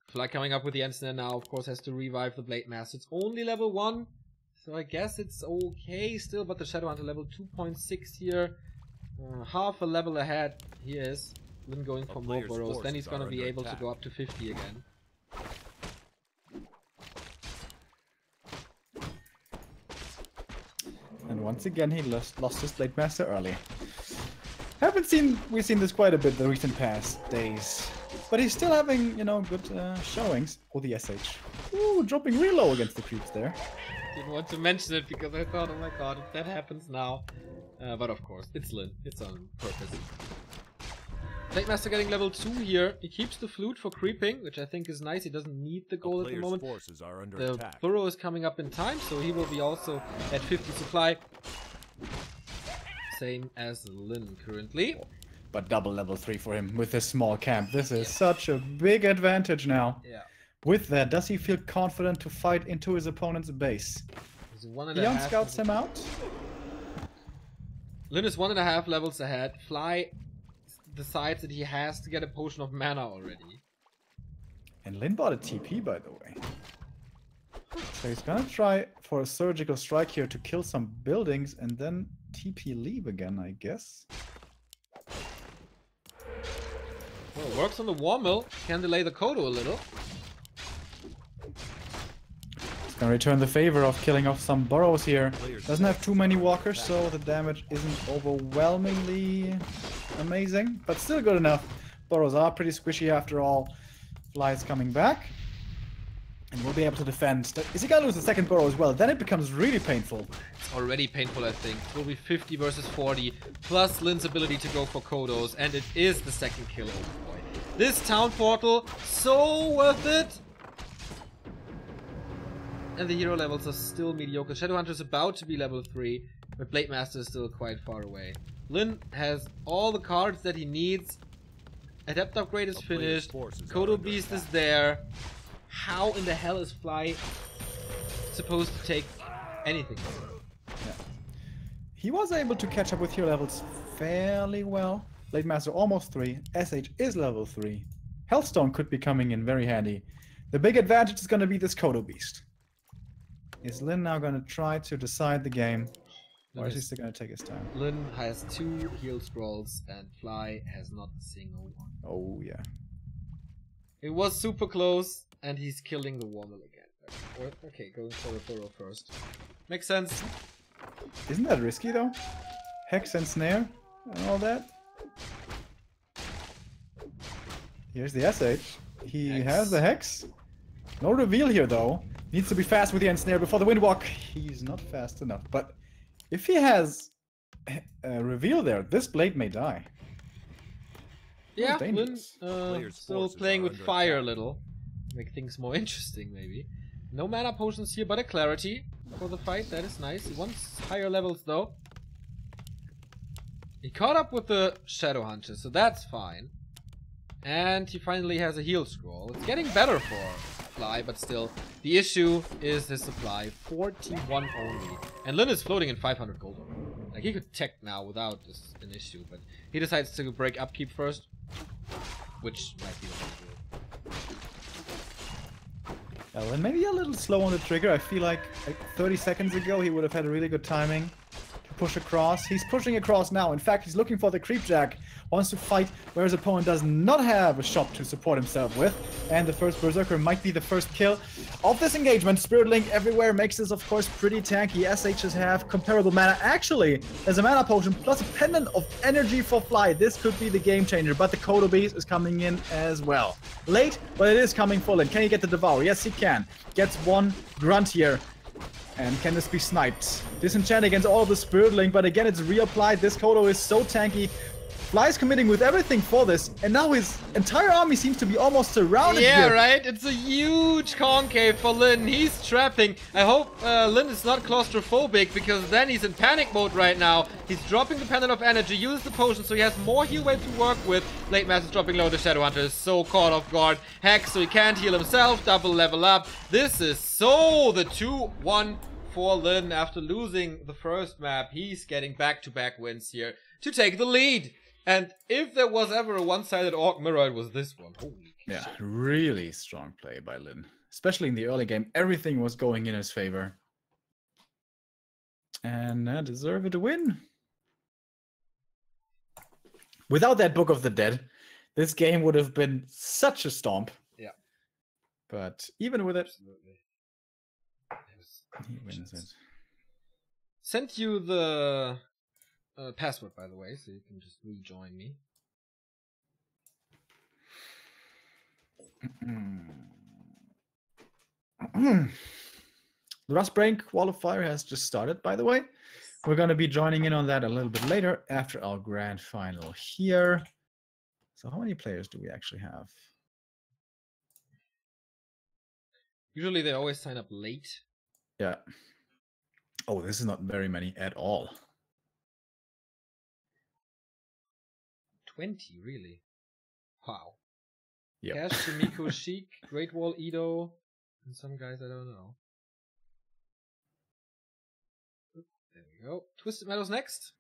Fly coming up with the end snare now, of course, has to revive the Blade Master. It's only level 1, so I guess it's okay still, but the Shadow Hunter level 2.6 here. Half a level ahead he is. Lin going for more player's burrows, then he's forces gonna are be under able to attack. go up to 50 again. And once again, he lost his Blade Master early. We've seen this quite a bit the recent past days. But he's still having, you know, good showings. Oh, the SH. Ooh, dropping real low against the creeps there. Didn't want to mention it because I thought, oh my god, if that happens now. But of course, it's Lin. It's on purpose. Blade Master getting level 2 here. He keeps the flute for creeping, which I think is nice. He doesn't need the gold at the player's moment. forces are under The attack. burrow is coming up in time, so he will be also at 50 supply. Same as Lin currently. But double level 3 for him with this small camp. This is such a big advantage now. Yeah. With that, does he feel confident to fight into his opponent's base? He's 1.5 Leon scouts him out. Lin is 1.5 levels ahead. Fly decides that he has to get a potion of mana already. And Lin bought a TP, by the way. So he's gonna try for a surgical strike here to kill some buildings and then TP leave again, I guess. Well, it works on the War Mill. Can delay the Kodo a little. He's gonna return the favor of killing off some burrows here. Doesn't have too many walkers, so the damage isn't overwhelmingly amazing, but still good enough. Burrows are pretty squishy after all. Fly is coming back. And we'll be able to defend. Is he gonna lose the second burrow as well? Then it becomes really painful. It's already painful, I think. It will be 50 versus 40, plus Lin's ability to go for Kodos, and it is the second kill. Oh boy. This town portal, so worth it! And the hero levels are still mediocre. Shadowhunter's about to be level 3, but Blade Master is still quite far away. Lin has all the cards that he needs. Adept upgrade is finished. Kodo Beast is there. How in the hell is Fly supposed to take anything? Yeah. He was able to catch up with hero levels fairly well. Blade Master almost 3. SH is level 3. Healthstone could be coming in very handy. The big advantage is going to be this Kodo Beast. Is Lin now going to try to decide the game? Or is he still going to take his time? Lin has 2 heal scrolls and Fly has not a single one. Oh, yeah. It was super close. And he's killing the Wormel again. Okay, going for the burrow first. Makes sense. Isn't that risky though? Hex and snare and all that. Here's the SH. He has the Hex. No reveal here though. Needs to be fast with the ensnare before the Windwalk. He's not fast enough. But if he has a reveal there, this blade may die. Yeah, Lin still playing with fire a little. Make things more interesting, maybe. No mana potions here, but a clarity for the fight. That is nice. He wants higher levels, though. He caught up with the Shadowhunter, so that's fine. And he finally has a heal scroll. It's getting better for Fly, but still. The issue is his supply. 41 only. And Lin is floating in 500 gold. Like, he could tech now without this an issue, but he decides to break upkeep first. Which might be the way to do it. Well, and maybe a little slow on the trigger. I feel like 30 seconds ago he would have had a really good timing to push across. He's pushing across now. In fact, he's looking for the creepjack. Wants to fight where his opponent does not have a shop to support himself with. And the first Berserker might be the first kill of this engagement. Spirit Link everywhere makes this, of course, pretty tanky. SHs have comparable mana. Actually, there's a mana potion plus a pendant of energy for Fly. This could be the game changer, but the Kodo Beast is coming in as well. Late, but it is coming full in. Can he get the Devour? Yes, he can. Gets one grunt here. And can this be sniped? Disenchant against all of the Spirit Link, but again, it's reapplied. This Kodo is so tanky. Fly's committing with everything for this, and now his entire army seems to be almost surrounded here. Yeah, right? It's a huge concave for Lin. He's trapping. I hope Lin is not claustrophobic, because then he's in panic mode right now. He's dropping the pendant of energy, uses the potion, so he has more heal wave to work with. Blade Master's dropping low. The Shadowhunter is so caught off guard. Hex, so he can't heal himself. Double level up. This is so the 2-1 for Lin after losing the first map. He's getting back-to-back wins here to take the lead. And if there was ever a one-sided Orc mirror, it was this one. Holy yeah, really strong play by Lin. Especially in the early game, everything was going in his favor. And deserved to win. Without that Book of the Dead, this game would have been such a stomp. Yeah. But even with it, absolutely. He wins it. Sent you the password, by the way, so you can just rejoin me. The Rustbrain qualifier has just started, by the way. We're going to be joining in on that a little bit later after our grand final here. So how many players do we actually have? Usually they always sign up late. Yeah. Oh, this is not very many at all. 20, really? Wow. Yep. Cash, Sumiko, Sheik, Great Wall, Ido, and some guys I don't know. There we go. Twisted Meadows next.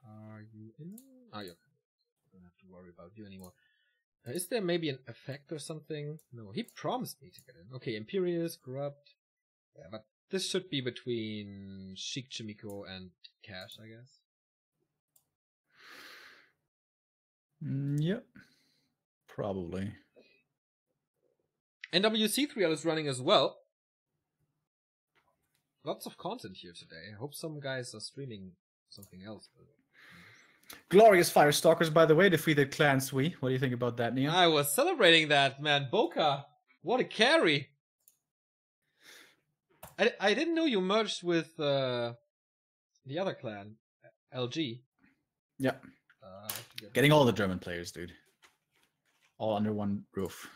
Are you in? Oh, you're. Don't have to worry about you anymore. Is there maybe an effect or something? No, he promised me to get in. Okay, Imperious, Corrupt. Yeah, but this should be between Sheik, Chimiko, and Cash, I guess. Yep. Probably. NWC3L is running as well. lots of content here today. I hope some guys are streaming something else. Glorious Firestalkers, by the way, defeated Clan Sui. What do you think about that, Neon? I was celebrating that, man. Boca, what a carry! I didn't know you merged with the other clan, LG. Yeah. Getting all the German players, dude. All under one roof.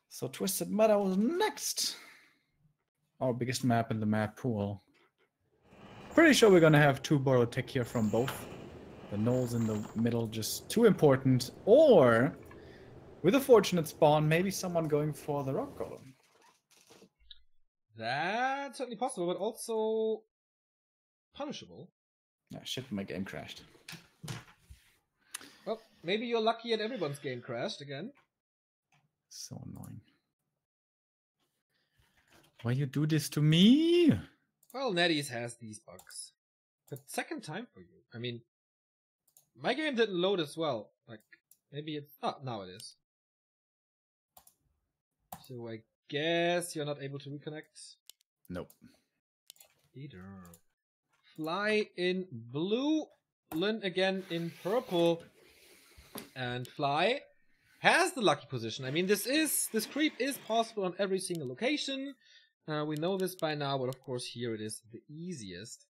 So Twisted Meadows next. Our biggest map in the map pool. Pretty sure we're gonna have 2 borrow tech here from both. The knolls in the middle just too important. Or, with a fortunate spawn, maybe someone going for the rock golem. That's certainly possible, but also punishable. Ah, shit, my game crashed. Well, maybe you're lucky and everyone's game crashed again. So annoying. Why you do this to me? Well, NetEase has these bugs. But second time for you. I mean, my game didn't load as well. Like, maybe it's... Oh, now it is. So I guess you're not able to reconnect? Nope. Either. Fly in blue. Lin again in purple. And Fly has the lucky position. I mean, this creep is possible on every single location. We know this by now, but of course here it is the easiest.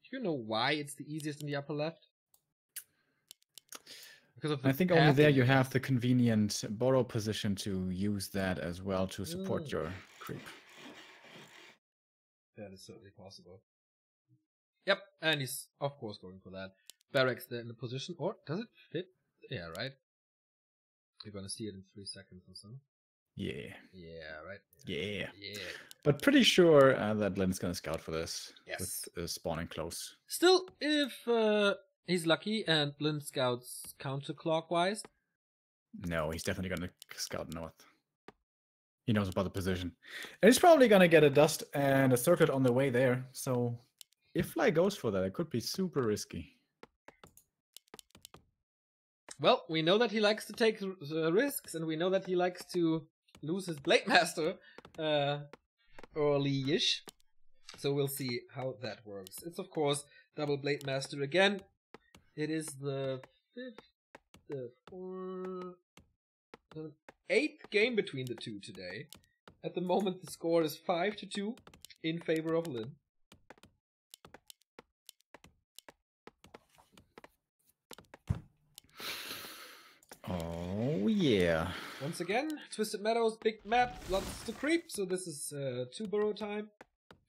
Do you know why it's the easiest in the upper left? Because of the I think only there you have the convenient borrow position to use that as well to support your creep. That is certainly possible. Yep, and he's of course going for that. Barracks there in the position, or does it fit? Yeah, right? You're gonna see it in 3 seconds or so. Yeah. Yeah, right? Yeah. Yeah. But pretty sure that Lynn's gonna scout for this. Yes. With spawning close. Still, if he's lucky and Lin scouts counterclockwise. No, he's definitely gonna scout north. He knows about the position. And he's probably gonna get a dust and a circuit on the way there. So if Fly goes for that, it could be super risky. Well, we know that he likes to take risks, and we know that he likes to lose his Blade Master early-ish. So we'll see how that works. It's of course double Blade Master again. It is the 8th game between the two today. At the moment the score is 5-2 in favor of Lin. Oh yeah. Once again, Twisted Meadows, big map, lots to creep, so this is 2 burrow time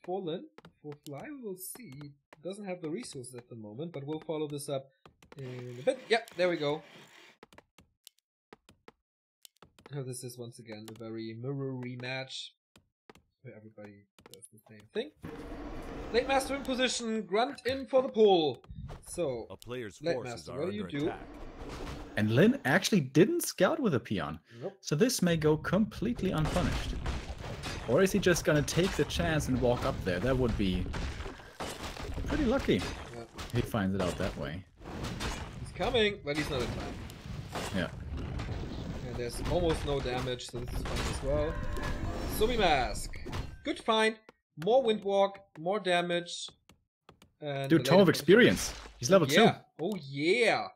for Lin. For Fly, we'll see. He doesn't have the resources at the moment, but we'll follow this up in a bit. Yep, there we go. Oh, this is once again a very mirror rematch, where everybody does the same thing. Blade Master in position, Grunt in for the pull. So, A player's Blade forces Master, are what do you under do? attack. And Lin actually didn't scout with a peon. Nope. So this may go completely unpunished. Or is he just gonna take the chance and walk up there? That would be pretty lucky. Yeah. He finds it out that way. He's coming, but he's not in time. Yeah. And there's almost no damage, so this is fine as well. Sumi Mask. Good find. More Windwalk, more damage. And Dude, Tome of Experience. He's level 2. Oh yeah!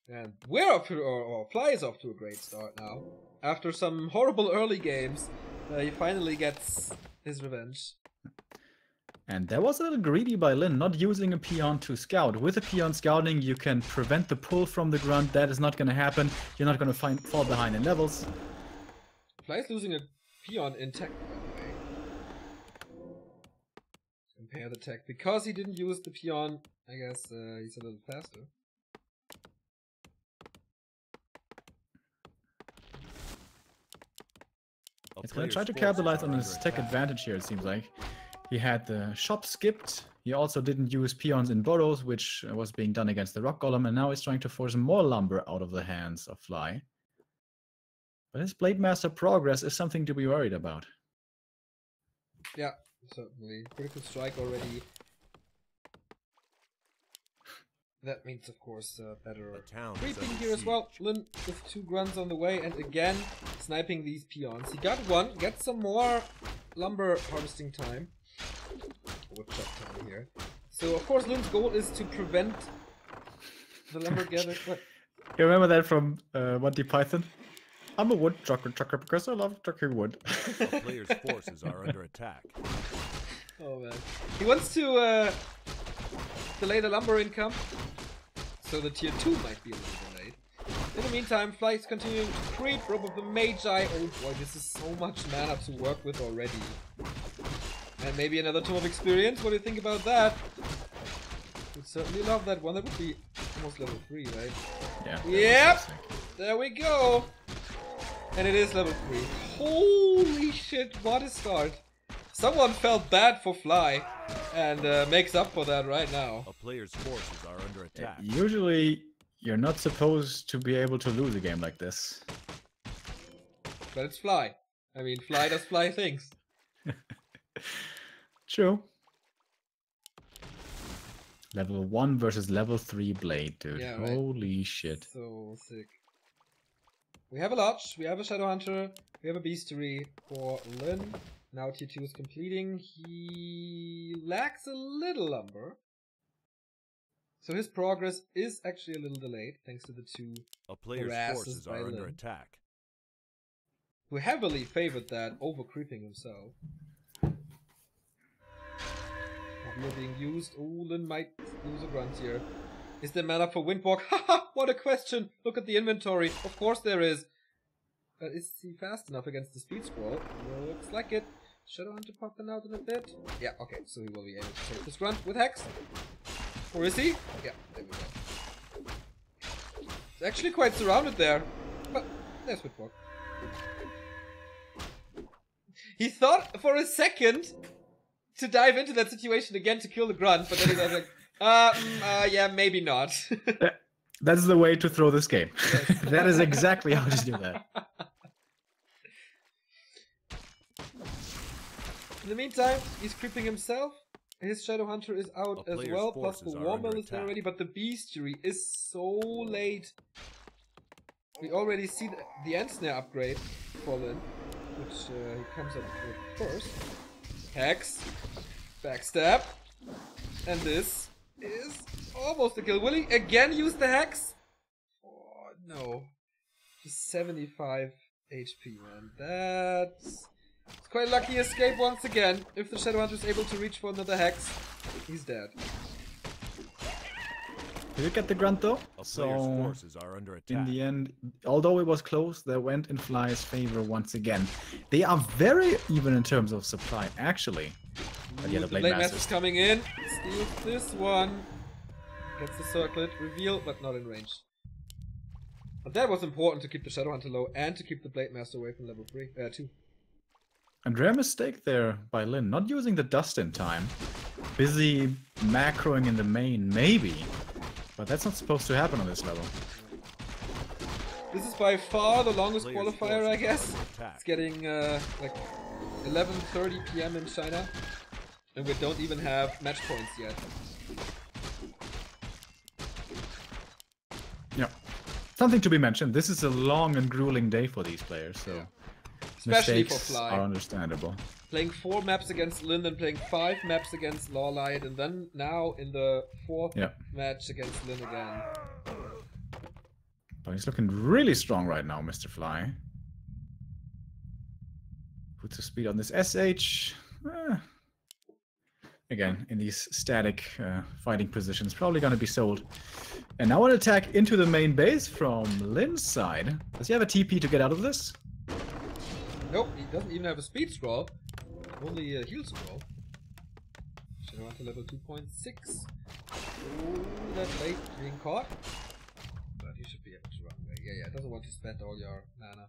And we're off to, or Fly is off to a great start now. After some horrible early games, he finally gets his revenge. And that was a little greedy by Lin, not using a peon to scout. With a peon scouting, you can prevent the pull from the grunt. That is not going to happen. You're not going to fall behind in levels. Fly is losing a peon in tech, by the way. Compare the tech. Because he didn't use the peon, I guess he's a little faster. He's going to try to capitalize on his tech advantage here, it seems like. He had the shop skipped. He also didn't use peons in burrows, which was being done against the rock golem, and now he's trying to force more lumber out of the hands of Fly. But his Blade Master progress is something to be worried about. Yeah, certainly. Critical strike already. That means, of course, better The town is creeping under here as siege. well. Lin with 2 grunts on the way, and again sniping these peons. He got one, get some more lumber harvesting time. Woodchop time here. So, of course, Lin's goal is to prevent the lumber gathering. What? You remember that from Monty Python? I'm a woodchucker because I love chucking wood. A player's forces are under attack. Oh man. He wants to delay the lumber income, so the tier 2 might be a little delayed. In the meantime, Fly is continuing to creep. Rope of the Magi. Oh boy, this is so much mana to work with already. And maybe another Tome of Experience. What do you think about that? Would certainly love that one. That would be almost level 3, right? Yeah. Yep! There we go! And it is level 3. Holy shit, what a start. Someone felt bad for Fly and makes up for that right now. A player's forces are under attack. Usually, you're not supposed to be able to lose a game like this. But it's Fly. I mean, Fly does Fly things. True. Level 1 versus level 3 blade, dude. Yeah, right. Holy shit. So sick. We have a Lodge, we have a Shadowhunter, we have a Beastery for Lin. Now tier 2 is completing. He lacks a little lumber. So his progress is actually a little delayed, thanks to the 2 A player's harasses forces by are under Lin, attack. who heavily favored that over creeping himself. Here being used. Oh, Lin might lose a grunt here. Is there mana for Windwalk? Haha, what a question! Look at the inventory. Of course there is. But is he fast enough against the speed scroll? Looks like it. Shadowhunter popping out in a bit. Yeah, okay, so he will be able to take this grunt with Hex. Or is he? Yeah, there we go. It's actually quite surrounded there. But there's Windwalk. He thought for a second to dive into that situation again to kill the grunt, but then he was like, yeah, maybe not. That's the way to throw this game. That is exactly how to do that. In the meantime, he's creeping himself. His Shadowhunter is out A as player's well, plus the forces are Warmill under is there attack. already, but the Beastery is so late. We already see the Ensnare upgrade for Lin, which he comes up with first. Hex, backstab, and this is almost a kill. Will he again use the Hex? Oh no, just 75 HP, man. That's it's quite a lucky escape once again. If the Shadowhunter is able to reach for another Hex, he's dead. Did you get the grunt though? A player's So, forces are under attack. in the end, although it was close, they went in Fly's favor once again. They are very even in terms of supply, actually. But yeah, the Blade Blade Master's Master's coming in. Steals this one. Gets the circlet, reveal, but not in range. But that was important to keep the Shadowhunter low and to keep the Blade Master away from level 2. And rare mistake there by Lin, not using the dust in time. Busy macroing in the main, maybe. But that's not supposed to happen on this level. This is by far the longest Player's qualifier, I forces guess. are under attack. It's getting like 11:30 PM in China. And we don't even have match points yet. Yeah. Something to be mentioned, this is a long and grueling day for these players, so Yeah. Especially for mistakes Fly. are understandable. Playing 4 maps against Lin, then playing 5 maps against Lawlight, and then now in the 4th Yeah. match against Lin again. But he's looking really strong right now, Mr. Fly. Puts the speed on this SH. Again, in these static fighting positions, probably going to be sold. And now an attack into the main base from Lin's side. Does he have a TP to get out of this? Nope, he doesn't even have a speed scroll. Only a heal scroll. Shadowhunter level 2.6. Oh, that's late being caught. But he should be able to run away. Yeah, doesn't want to spend all your mana.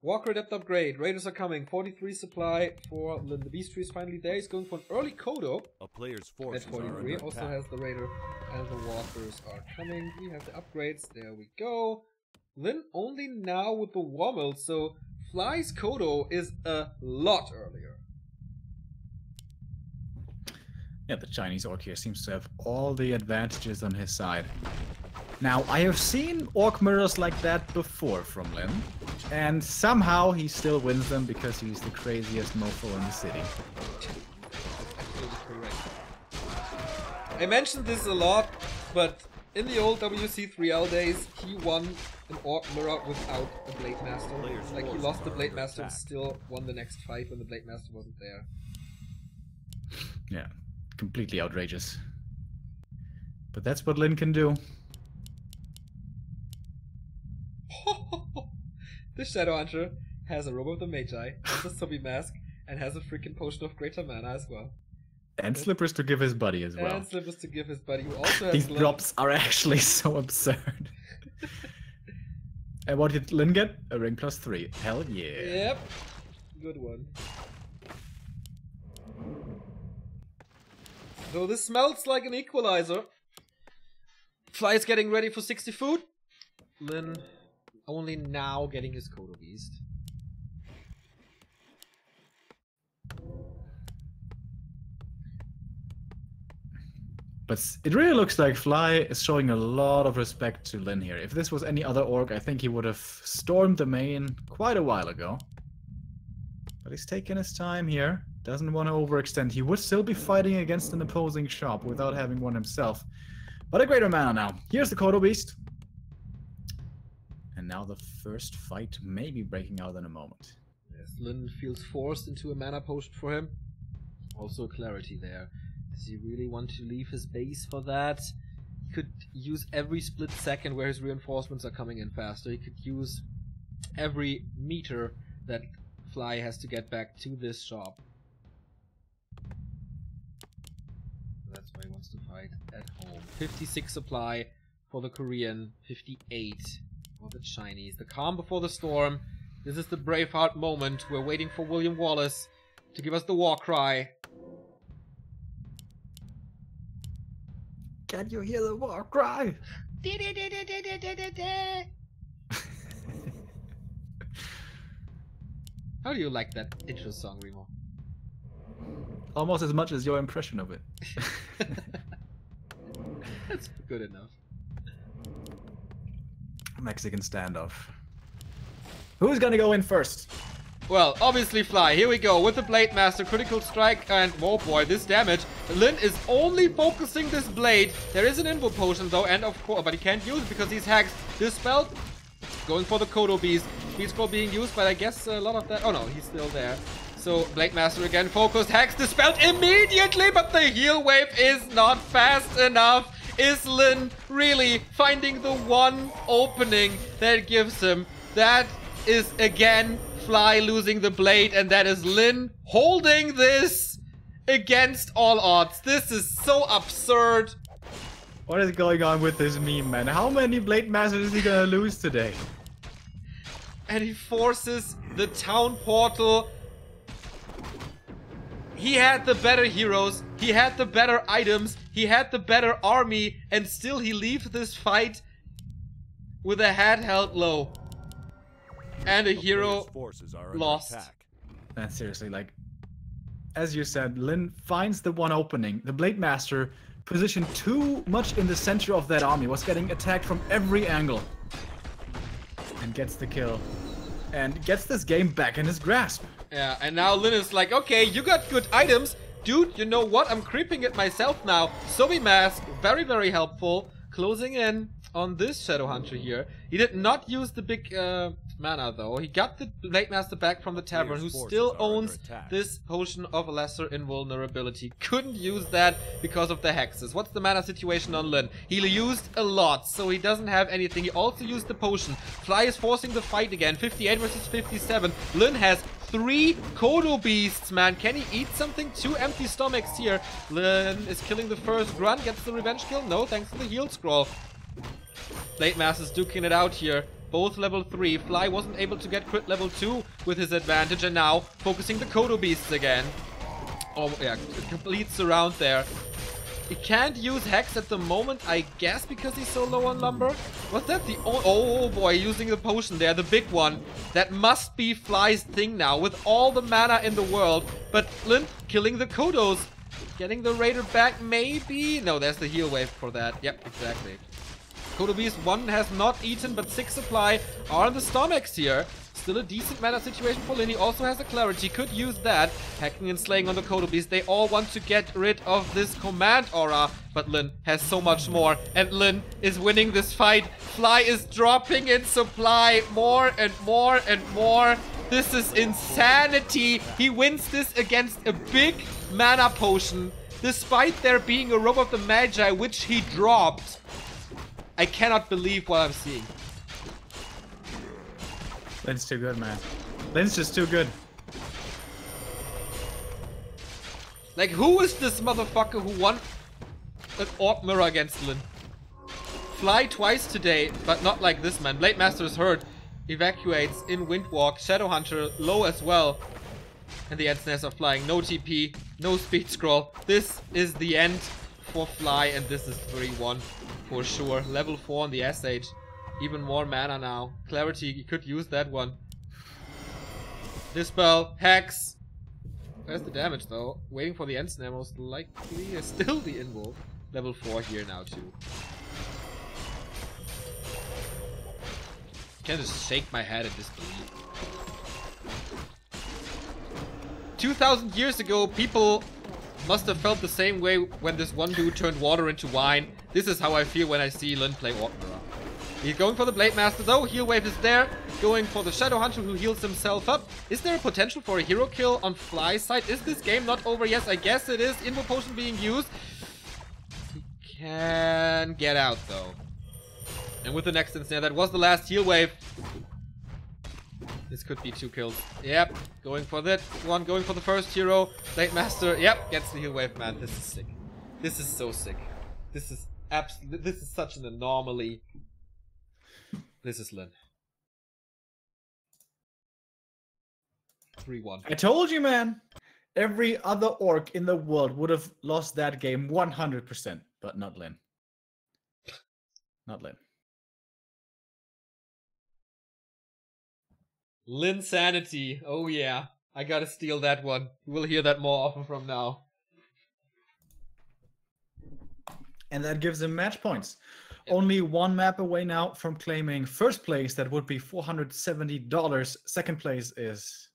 Walker Adept upgrade. Raiders are coming. 43 supply for Lin. The Beastery is finally there. He's going for an early Kodo A player's at forces are 43. under Also attack. has the Raider and the Walkers are coming. We have the upgrades. There we go. Lin only now with the Wommel, so Fly's Kodo is a lot earlier. Yeah, the Chinese orc here seems to have all the advantages on his side. Now, I have seen orc mirrors like that before from Lin, and somehow he still wins them because he's the craziest mofo in the city. Absolutely correct. I mentioned this a lot, but in the old WC3L days, he won an orc mirror without a Blade Master. Like, he lost the Blade Master and still won the next fight when the Blade Master wasn't there. Yeah, completely outrageous. But that's what Lin can do. The Shadow Hunter has a Robe of the Magi, has a Zombie Mask, and has a freaking Potion of Greater Mana as well. And slippers to give his buddy as well. And slippers to give his buddy, who also has These drops are actually so absurd. And what did Lin get? A ring +3. Hell yeah. Yep. Good one. So this smells like an equalizer. Fly is getting ready for 60 food. Lin only now getting his Kodo Beast. But it really looks like Fly is showing a lot of respect to Lin here. If this was any other orc, I think he would have stormed the main quite a while ago. But he's taking his time here. Doesn't want to overextend. He would still be fighting against an opposing shop without having one himself. But a greater mana now. Here's the Kodo Beast. And now the first fight may be breaking out in a moment. Yes, Lin feels forced into a mana potion for him. Also clarity there. Does he really want to leave his base for that? He could use every split second where his reinforcements are coming in faster. He could use every meter that Fly has to get back to this shop. That's why he wants to fight at home. 56 supply for the Korean, 58 for the Chinese. The calm before the storm. This is the Braveheart moment. We're waiting for William Wallace to give us the war cry. Can you hear the war cry? How do you like that intro song, Remo? Almost as much as your impression of it. That's good enough. Mexican standoff. Who's gonna go in first? Well, obviously Fly. Here we go with the Blade Master, critical strike, and oh boy, this damage. Lin is only focusing this blade. There is an invo potion though, and of course, but he can't use it because he's hacked. Dispelled. Going for the Kodo Beast. Beast Scroll being used, but I guess a lot of that. Oh no, he's still there. So Blade Master again focused, hacks dispelled immediately, but the heal wave is not fast enough. Is Lin really finding the one opening that gives him? That is again Fly losing the blade, and that is Lin holding this against all odds. This is so absurd. What is going on with this meme, man? How many Blade Masters is he gonna lose today? And he forces the town portal. He had the better heroes, he had the better items, he had the better army, and still he leaves this fight with a head held low. And a hero lost. And seriously, like, as you said, Lin finds the one opening. The Blade Master, positioned too much in the center of that army, was getting attacked from every angle. And gets the kill. And gets this game back in his grasp. Yeah, and now Lin is like, okay, you got good items. Dude, you know what? I'm creeping it myself now. Zombie Mask, very, very helpful. Closing in on this Shadow Hunter here. He did not use the big mana though. He got the Blade Master back from the tavern, who still owns this Potion of Lesser Invulnerability. Couldn't use that because of the hexes. What's the mana situation on Lin? He used a lot, so he doesn't have anything. He also used the potion. Fly is forcing the fight again. 58 versus 57. Lin has 3 Kodo Beasts, man. Can he eat something? 2 empty stomachs here. Lin is killing the first grunt. Gets the revenge kill? No, thanks to the heal scroll. Blade Master's duking it out here. Both level 3. Fly wasn't able to get crit level 2 with his advantage, and now focusing the Kodo Beasts again. Oh yeah, complete surround there. He can't use Hex at the moment, I guess, because he's so low on lumber. Was that the oh boy, using the potion there, the big one. That must be Fly's thing now, with all the mana in the world. But Lin killing the Kodos. Getting the Raider back, maybe? No, there's the heal wave for that. Yep, exactly. Kodo Beast 1 has not eaten, but 6 supply are in the stomachs here. Still a decent meta situation for Lin. He also has a clarity, could use that. Hacking and slaying on the Kodo Beast. They all want to get rid of this command aura, but Lin has so much more. And Lin is winning this fight. Fly is dropping in supply more and more and more. This is insanity. He wins this against a big mana potion, despite there being a Robe of the Magi, which he dropped. I cannot believe what I'm seeing. Lin's too good, man. Lin's just too good. Like, who is this motherfucker who won an Orc Mirror against Lin? Fly twice today, but not like this, man. Blade Master is hurt. Evacuates in Windwalk. Shadowhunter low as well. And the Ensnares are flying. No TP, no speed scroll. This is the end for Fly, and this is 3-1 for sure. Level 4 on the SH. Even more mana now. Clarity, he could use that one. Dispel, Hex. Where's the damage though? Waiting for the Ensnare most likely. Is still the Involve. Level 4 here now too. Can just shake my head in disbelief. 2000 years ago, people must have felt the same way when this one dude turned water into wine. This is how I feel when I see Lin play Orc Mirror. He's going for the Blade Master though. Heal wave is there. Going for the Shadowhunter who heals himself up. Is there a potential for a hero kill on Fly's side? Is this game not over? Yes, I guess it is. Invo Potion being used. He can get out though. And with the next Ensnare, that was the last heal wave. This could be 2 kills. Yep, going for that one, going for the first hero. Blade Master, yep, gets the heal wave, man. This is sick. This is so sick. This is absolutely, this is such an anomaly. This is Lin. 3-1. I told you, man. Every other orc in the world would have lost that game 100%, but not Lin. Not Lin. Lin Sanity. Oh yeah. I gotta steal that one. We'll hear that more often from now. And that gives him match points. Yep. Only one map away now from claiming first place. That would be $470. Second place is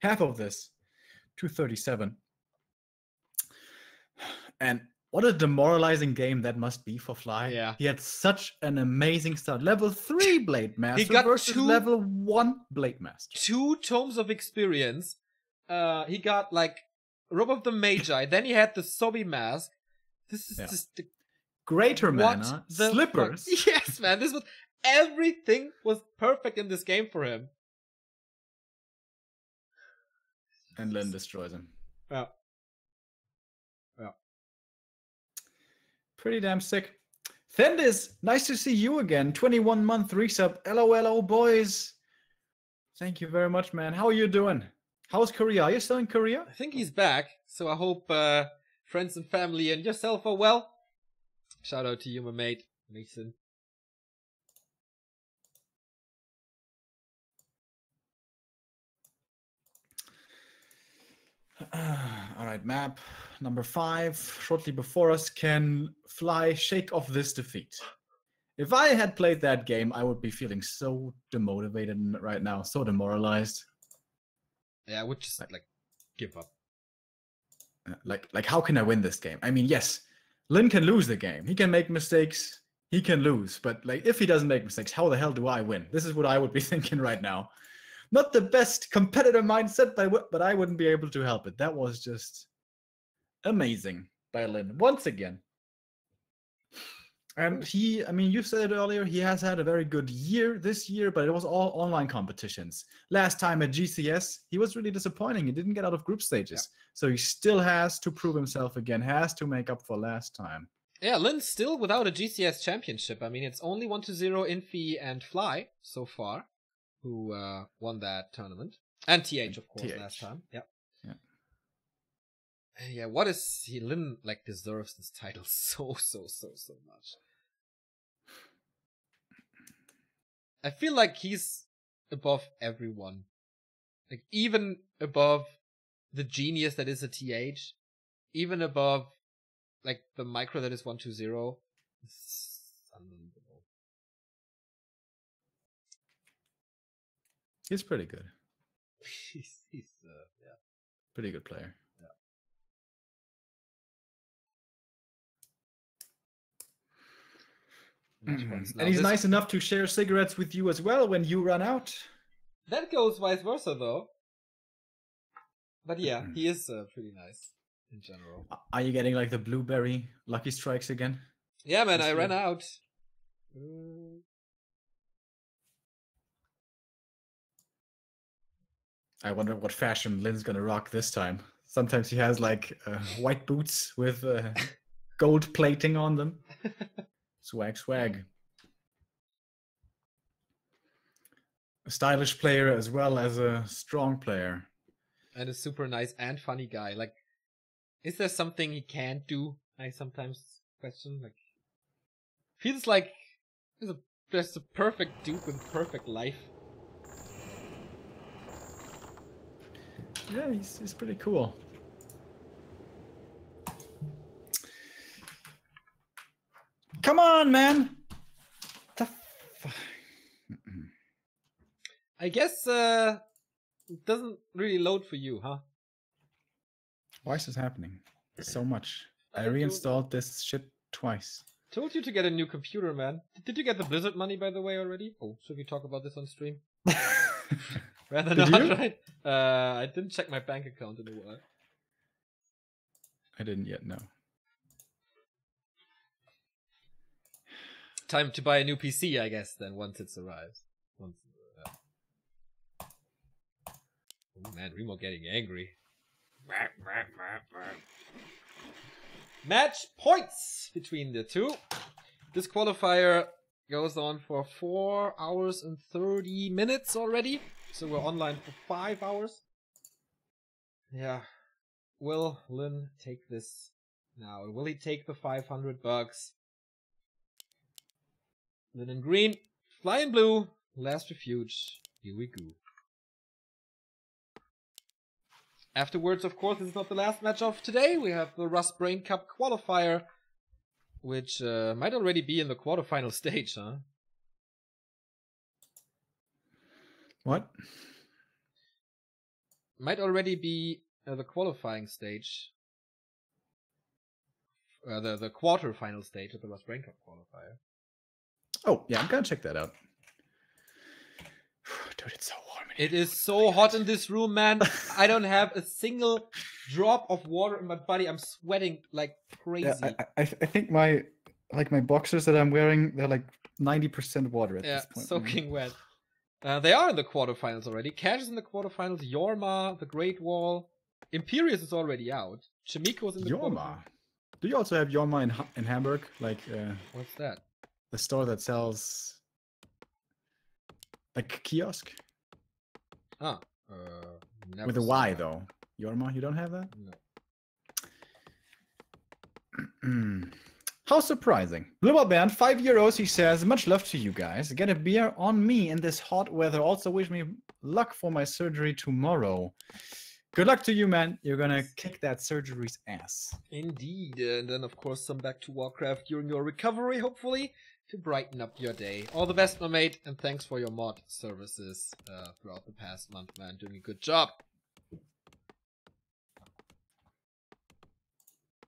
half of this, $237. And what a demoralizing game that must be for Fly. Yeah. He had such an amazing start. Level 3 Blade Master he got versus level 1 Blade Master. 2 tomes of experience. He got like Robe of the Magi. Then he had the Sobi Mask. This is just the greater mana, slippers. Fuck? Yes, man. This was everything was perfect in this game for him. And Lin destroys him. Yeah. Pretty damn sick. Thendis, nice to see you again. 21-month resub. LOLO boys. Thank you very much, man. How are you doing? How's Korea? Are you still in Korea? I think he's back. So I hope friends and family and yourself are well. Shout out to you, my mate, Mason. All right, map number 5. Shortly before us, can Fly shake off this defeat? If I had played that game, I would be feeling so demotivated right now, so demoralized. Yeah, I would just like give up. Like how can I win this game? I mean, yes, Lin can lose the game. He can make mistakes. He can lose. But like, if he doesn't make mistakes, how the hell do I win? This is what I would be thinking right now. Not the best competitor mindset, but I wouldn't be able to help it. That was just amazing by Lin once again. And I mean, you said it earlier, he has had a very good year this year, but it was all online competitions. Last time at GCS, he was really disappointing. He didn't get out of group stages. Yeah. So he still has to prove himself again, has to make up for last time. Yeah, Lin's still without a GCS championship. I mean, it's only 1-0 Infi and Fly so far, who won that tournament. And TH, of course, last time. Yep. Yeah, what is he? Lin like deserves this title so much. I feel like he's above everyone. Like even above the genius that is a TH. even above like the micro that is 120. It's unbelievable. He's pretty good. he's yeah. Pretty good player. And he's nice enough to share cigarettes with you as well when you run out. That goes vice versa, though. But yeah, he is pretty nice in general. Are you getting like the blueberry lucky strikes again? Yeah, man, I ran out. I wonder what fashion Lin's gonna rock this time. Sometimes he has like white boots with gold plating on them. Swag, swag. A stylish player as well as a strong player. And a super nice and funny guy. Like, is there something he can't do? I sometimes question. Like, feels like he's just a perfect dude with perfect life. Yeah, he's pretty cool. Come on, man! I guess it doesn't really load for you, huh? Why is this happening? So much. I reinstalled this shit twice. Told you to get a new computer, man. Did you get the Blizzard money, by the way, already? Oh, should we talk about this on stream? Rather Did not, you? right? I didn't check my bank account in a while. I didn't yet know. Time to buy a new PC, I guess, then, once it arrives. Oh man, Remo getting angry. Match points between the two. This qualifier goes on for 4 hours and 30 minutes already. So we're online for 5 hours. Yeah. Will Lin take this now? Will he take the $500? Lin in green, Fly in blue, last refuge. Here we go. Afterwards, of course, this is not the last match of today. We have the Rust Brain Cup qualifier, which might already be in the quarterfinal stage, huh? What? Might already be the qualifying stage. The quarterfinal stage of the Rust Brain Cup qualifier. Oh, yeah, I'm gonna check that out. Dude, it's so warm in here. It is so hot in this room, man. I don't have a single drop of water in my body. I'm sweating like crazy. Yeah, I think my boxers that I'm wearing, they're like 90% water at this point. Soaking wet. They are in the quarterfinals already. Cash is in the quarterfinals. Yorma, the Great Wall. Imperius is already out. Chimiko's in the Yorma. Do you also have Yorma in Hamburg? Like, what's that? The store that sells like kiosk? Ah. Never with a seen Y that. though. Yorma, you don't have that? No. How surprising. Blue Band, €5, he says, much love to you guys. Get a beer on me in this hot weather. Also wish me luck for my surgery tomorrow. Good luck to you, man. You're gonna kick that surgery's ass. Indeed. And then, of course, some back to Warcraft during your recovery, hopefully, to brighten up your day. All the best, my mate, and thanks for your mod services throughout the past month, man. Doing a good job.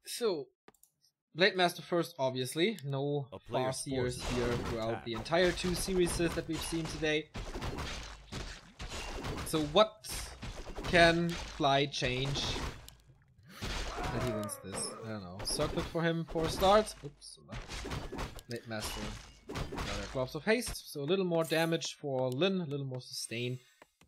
So, Blade Master first, obviously. No Farseers here throughout the entire 2 series that we've seen today. So what can Fly change that he wins this? I don't know. Circlet for him for a start. Oops. Blade Master. Gloves of Haste. So a little more damage for Lin, a little more sustain,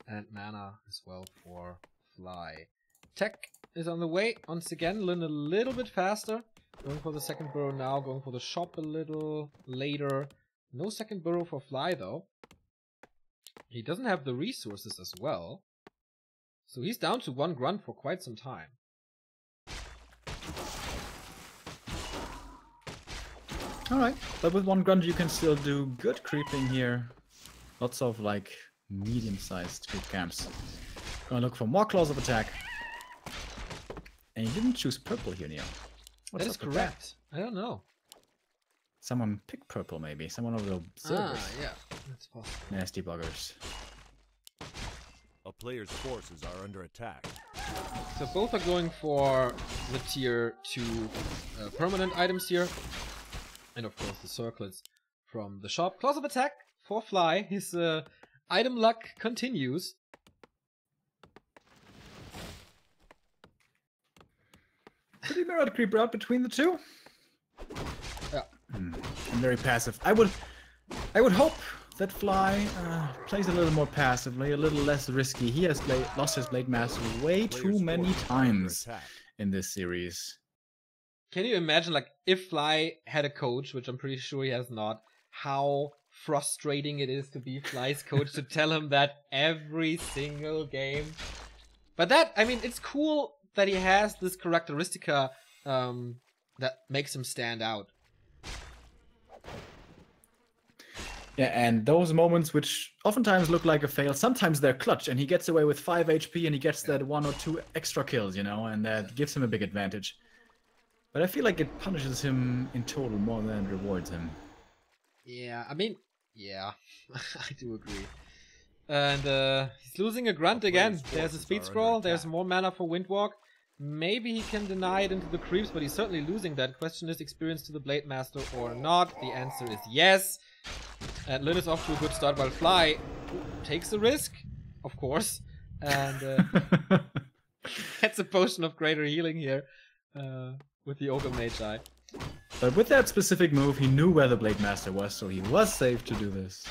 and mana as well for Fly. Tech is on the way. Once again, Lin a little bit faster. Going for the second burrow now, going for the shop a little later. No second burrow for Fly though. He doesn't have the resources as well. So he's down to 1 grunt for quite some time. Alright, but with 1 grunt you can still do good creeping here. Lots of like medium-sized creep camps. Gonna look for more claws of attack. And you didn't choose purple here, Neo. What's That is up with correct. I don't know. Someone picked purple, maybe. Someone of the observers. Yeah, that's possible. Nasty buggers. A player's forces are under attack. So both are going for the tier 2 permanent items here. And of course the circlets from the shop. Claws of attack for Fly. His item luck continues. Pretty mirrored creep route between the two. Yeah. And very passive. I would hope that Fly plays a little more passively, a little less risky. He has lost his Blade Master way too many times in this series. Can you imagine, like, if Fly had a coach, which I'm pretty sure he has not, how frustrating it is to be Fly's coach to tell him that every single game. But that, I mean, it's cool that he has this characteristica that makes him stand out. Yeah, and those moments which oftentimes look like a fail, sometimes they're clutch, and he gets away with 5 HP and he gets that 1 or 2 extra kills, you know, and that gives him a big advantage. But I feel like it punishes him in total more than it rewards him. Yeah, I mean, yeah, I do agree. And he's losing a grunt again. There's a speed scroll, there's more mana for Windwalk. Maybe he can deny it into the creeps, but he's certainly losing that. Question is, experience to the Blade Master or not? The answer is yes. And Lin is off to a good start while Fly takes the risk, of course, and gets a potion of greater healing here with the Ogre Magi. But with that specific move, he knew where the Blade Master was, so he was safe to do this.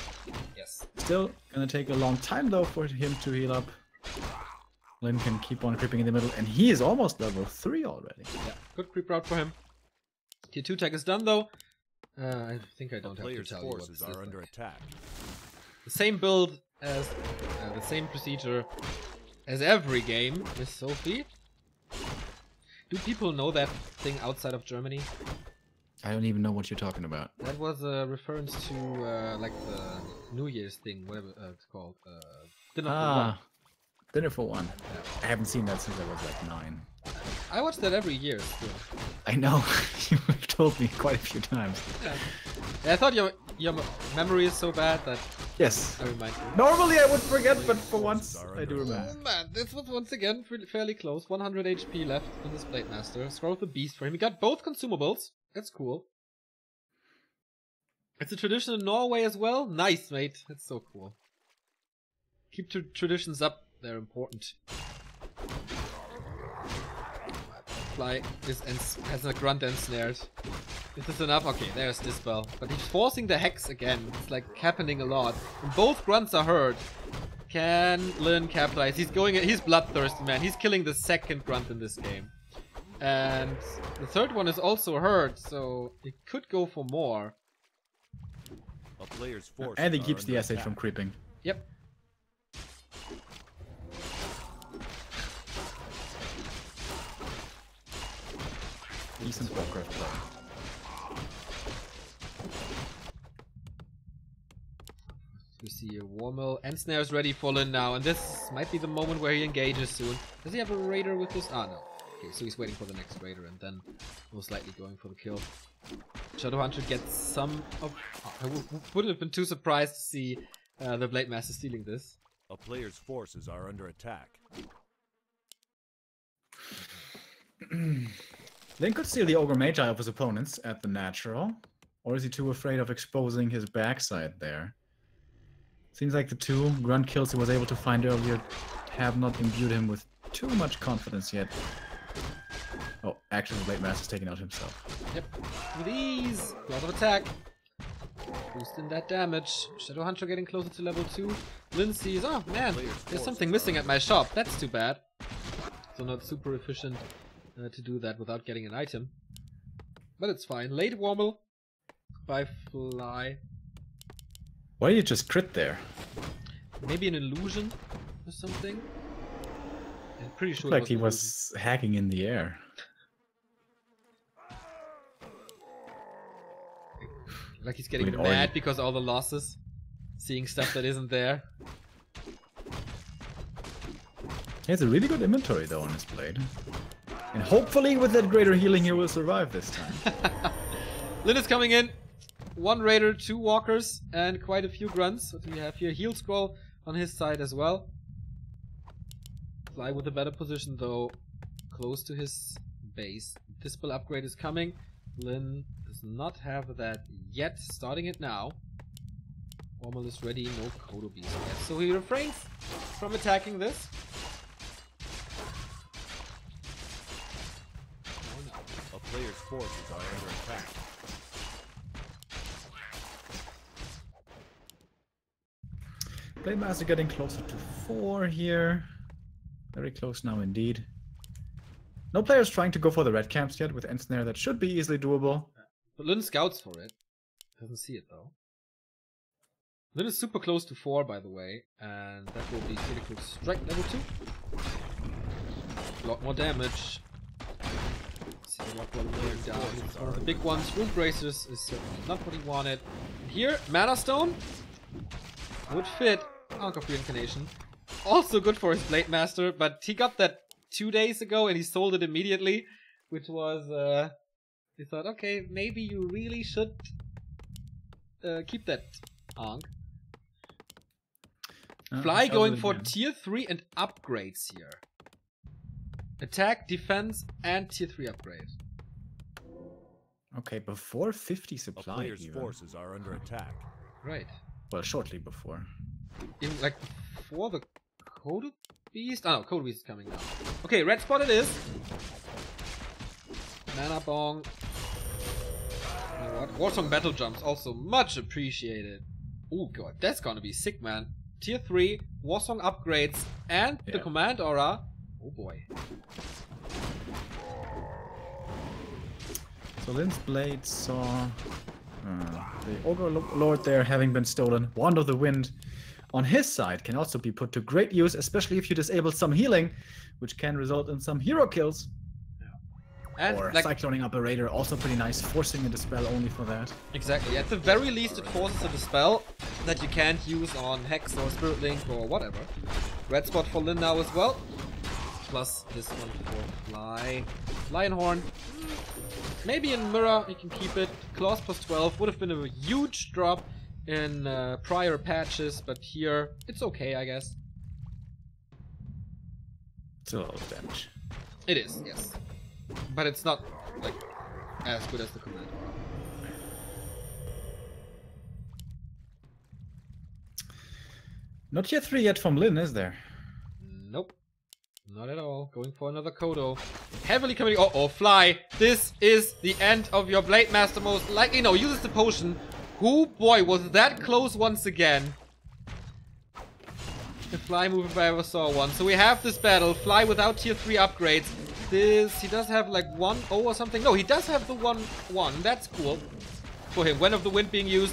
Yes. Still gonna take a long time though for him to heal up. Lin can keep on creeping in the middle, and he is almost level 3 already. Yeah, good creep route for him. Tier 2 tech is done though. I think I don't have to tell you what this are under attack. The same build as the same procedure as every game with Sophie. Do people know that thing outside of Germany? I don't even know what you're talking about. That was a reference to like the New Year's thing, whatever it's called. Dinner for One. Dinner for One. Yeah. I haven't seen that since I was like 9. I watch that every year still. I know. You've told me quite a few times. Yeah, I thought your memory is so bad that yes. I remind you. Normally I would forget, but for once I do remember. Oh man, this was once again fairly close. 100 HP left on this Blade Master. Scroll the Beast for him. He got both consumables. That's cool. It's a tradition in Norway as well. Nice, mate. That's so cool. Keep traditions up. They're important. Fly has a grunt ensnared. Is this enough? Okay, there's Dispel. But he's forcing the Hex again. It's like happening a lot. And both grunts are hurt. Can Lin capitalize? He's bloodthirsty, man. He's killing the second grunt in this game. And the third one is also hurt, so it could go for more. A player's force and he keeps the SH from creeping. Yep. Decent Warcraft play. We see a Warmill. Ensnare's ready for Lin now, and this might be the moment where he engages soon. Does he have a Raider with this? Ah, no. Okay, so he's waiting for the next Raider and then most likely going for the kill. Shadowhunter gets some of... Oh, I wouldn't have been too surprised to see the Blade Master stealing this. A player's forces are under attack. Lin could steal the Ogre Magi of his opponents at the natural. Or is he too afraid of exposing his backside there? Seems like the 2 grunt kills he was able to find earlier have not imbued him with too much confidence yet. Oh, actually the Blade Master's taking out himself. Yep. With ease! Lot of attack. Boosting that damage. Shadowhunter getting closer to level 2. Lin sees, oh man, there's something missing at my shop. That's too bad. So not super efficient to do that without getting an item. But it's fine. Late Warmill by Fly. Why did you just crit there? Maybe an illusion or something? I'm pretty sure Like he was hacking in the air. Like he's getting mad because all the losses. Seeing stuff that isn't there. He has a really good inventory though on his blade. And hopefully with that greater healing he will survive this time. Lin is coming in. 1 Raider, 2 Walkers, and quite a few Grunts. What do we have here? Heal Scroll on his side as well. Fly with a better position though, close to his base. Dispel upgrade is coming. Lin does not have that yet. Starting it now. Formal is ready, no Kodo Beast yet. So he refrains from attacking this. A player's forces are under attack. Blade Master getting closer to 4 here. Very close now indeed. No players trying to go for the red camps yet with Ensnare. That should be easily doable. But Lin scouts for it. Doesn't see it though. Lin is super close to 4 by the way. And that will be critical strike level 2. A lot more damage. See what one laying down. It's one of the big ones. Wound Bracers is certainly not what he wanted. And here, Mana Stone would fit. Ankh of Reincarnation. Also good for his Blade Master, but he got that 2 days ago and he sold it immediately, which was, he thought, okay, maybe you really should keep that Ankh. Fly going for tier 3 and upgrades here. Attack, defense, and tier 3 upgrade. Okay, before 50 A supply player's even. forces are under attack. Right. Well, shortly before. In, like, before the Kodo Beast? Oh no, Kodo Beast is coming now. Okay, red spot it is. Mana Bong. You know what? Warsong Battle Jumps also much appreciated. Oh god, that's gonna be sick, man. Tier 3, Warsong upgrades, and the command aura. Oh boy. So Lin's Blade saw the Ogre Lord there having been stolen. Wand of the Wind on his side can also be put to great use, especially if you disable some healing, which can result in some hero kills. And or like, cycloning up a raider, also pretty nice, forcing a dispel only for that. Exactly, at the very least it forces a dispel that you can't use on Hex or Spirit Link or whatever. Red spot for Lin now as well. Plus this one for Fly. Lionhorn. Maybe in Mirror you can keep it. Claws plus 12 would have been a huge drop in prior patches, but here it's okay, I guess. It's a lot of damage. It is, yes. But it's not like as good as the command. Not tier 3 yet from Lin, is there? Nope. Not at all. Going for another Kodo. Heavily coming. Oh, Fly. This is the end of your Blade Master most likely. No, uses the potion. Oh boy, was that close once again. The Fly move if I ever saw one. So we have this battle. Fly without tier 3 upgrades. This, he does have like 1-0 or something. No, he does have the 1-1. That's cool for him. When of the Wind being used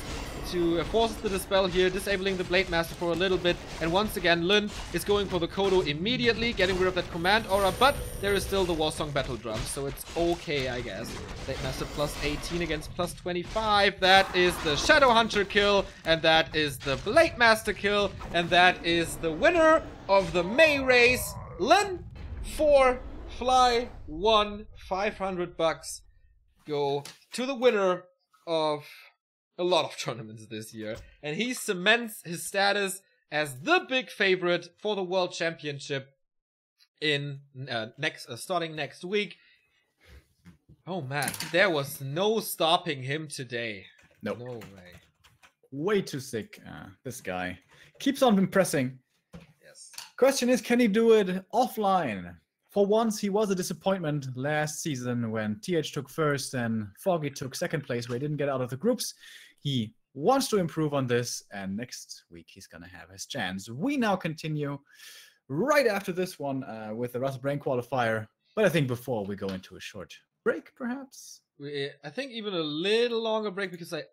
to force the dispel here, disabling the Blade Master for a little bit. And once again, Lin is going for the Kodo immediately, getting rid of that command aura. But there is still the Warsong Battle Drum, so it's okay, I guess. Blade Master plus 18 against plus 25. That is the Shadow Hunter kill, and that is the Blade Master kill, and that is the winner of the May race. Lin 4, Fly 1, $500 go to the winner of a lot of tournaments this year, and he cements his status as the big favorite for the World Championship in starting next week. Oh man, there was no stopping him today. Nope. No way. Way too sick. This guy keeps on impressing. Yes. Question is, can he do it offline? For once, he was a disappointment last season when TH took first and Foggy took second place, where he didn't get out of the groups. He wants to improve on this, and next week he's going to have his chance. We now continue right after this one with the Russell Brain qualifier, but I think before we go into a short break, perhaps? I think even a little longer break, because I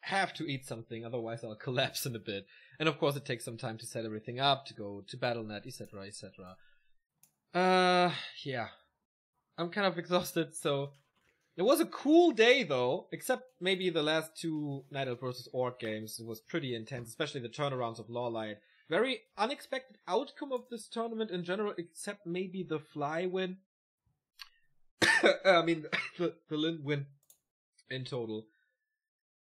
have to eat something, otherwise I'll collapse in a bit. And of course it takes some time to set everything up, to go to Battle.net, etc, etc. Yeah. I'm kind of exhausted, so... It was a cool day, though, except maybe the last 2 Night Elf vs. Orc games. It was pretty intense, especially the turnarounds of Lawlight. Very unexpected outcome of this tournament in general, except maybe the Fly win. I mean, the Lin win in total.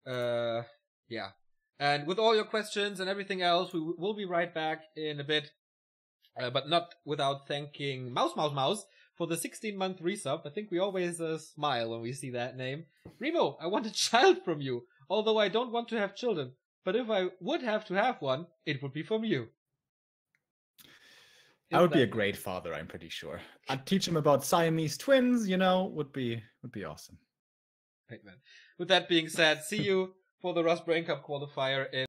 Yeah. And with all your questions and everything else, we will be right back in a bit. But not without thanking Mouse for the 16-month resub. I think we always smile when we see that name. Remo, I want a child from you, although I don't want to have children. But if I would have to have one, it would be from you. I would be a great father, I'm pretty sure. I'd teach him about Siamese twins, you know, would be awesome. Right, man. With that being said, see you for the Rust Brain Cup qualifier in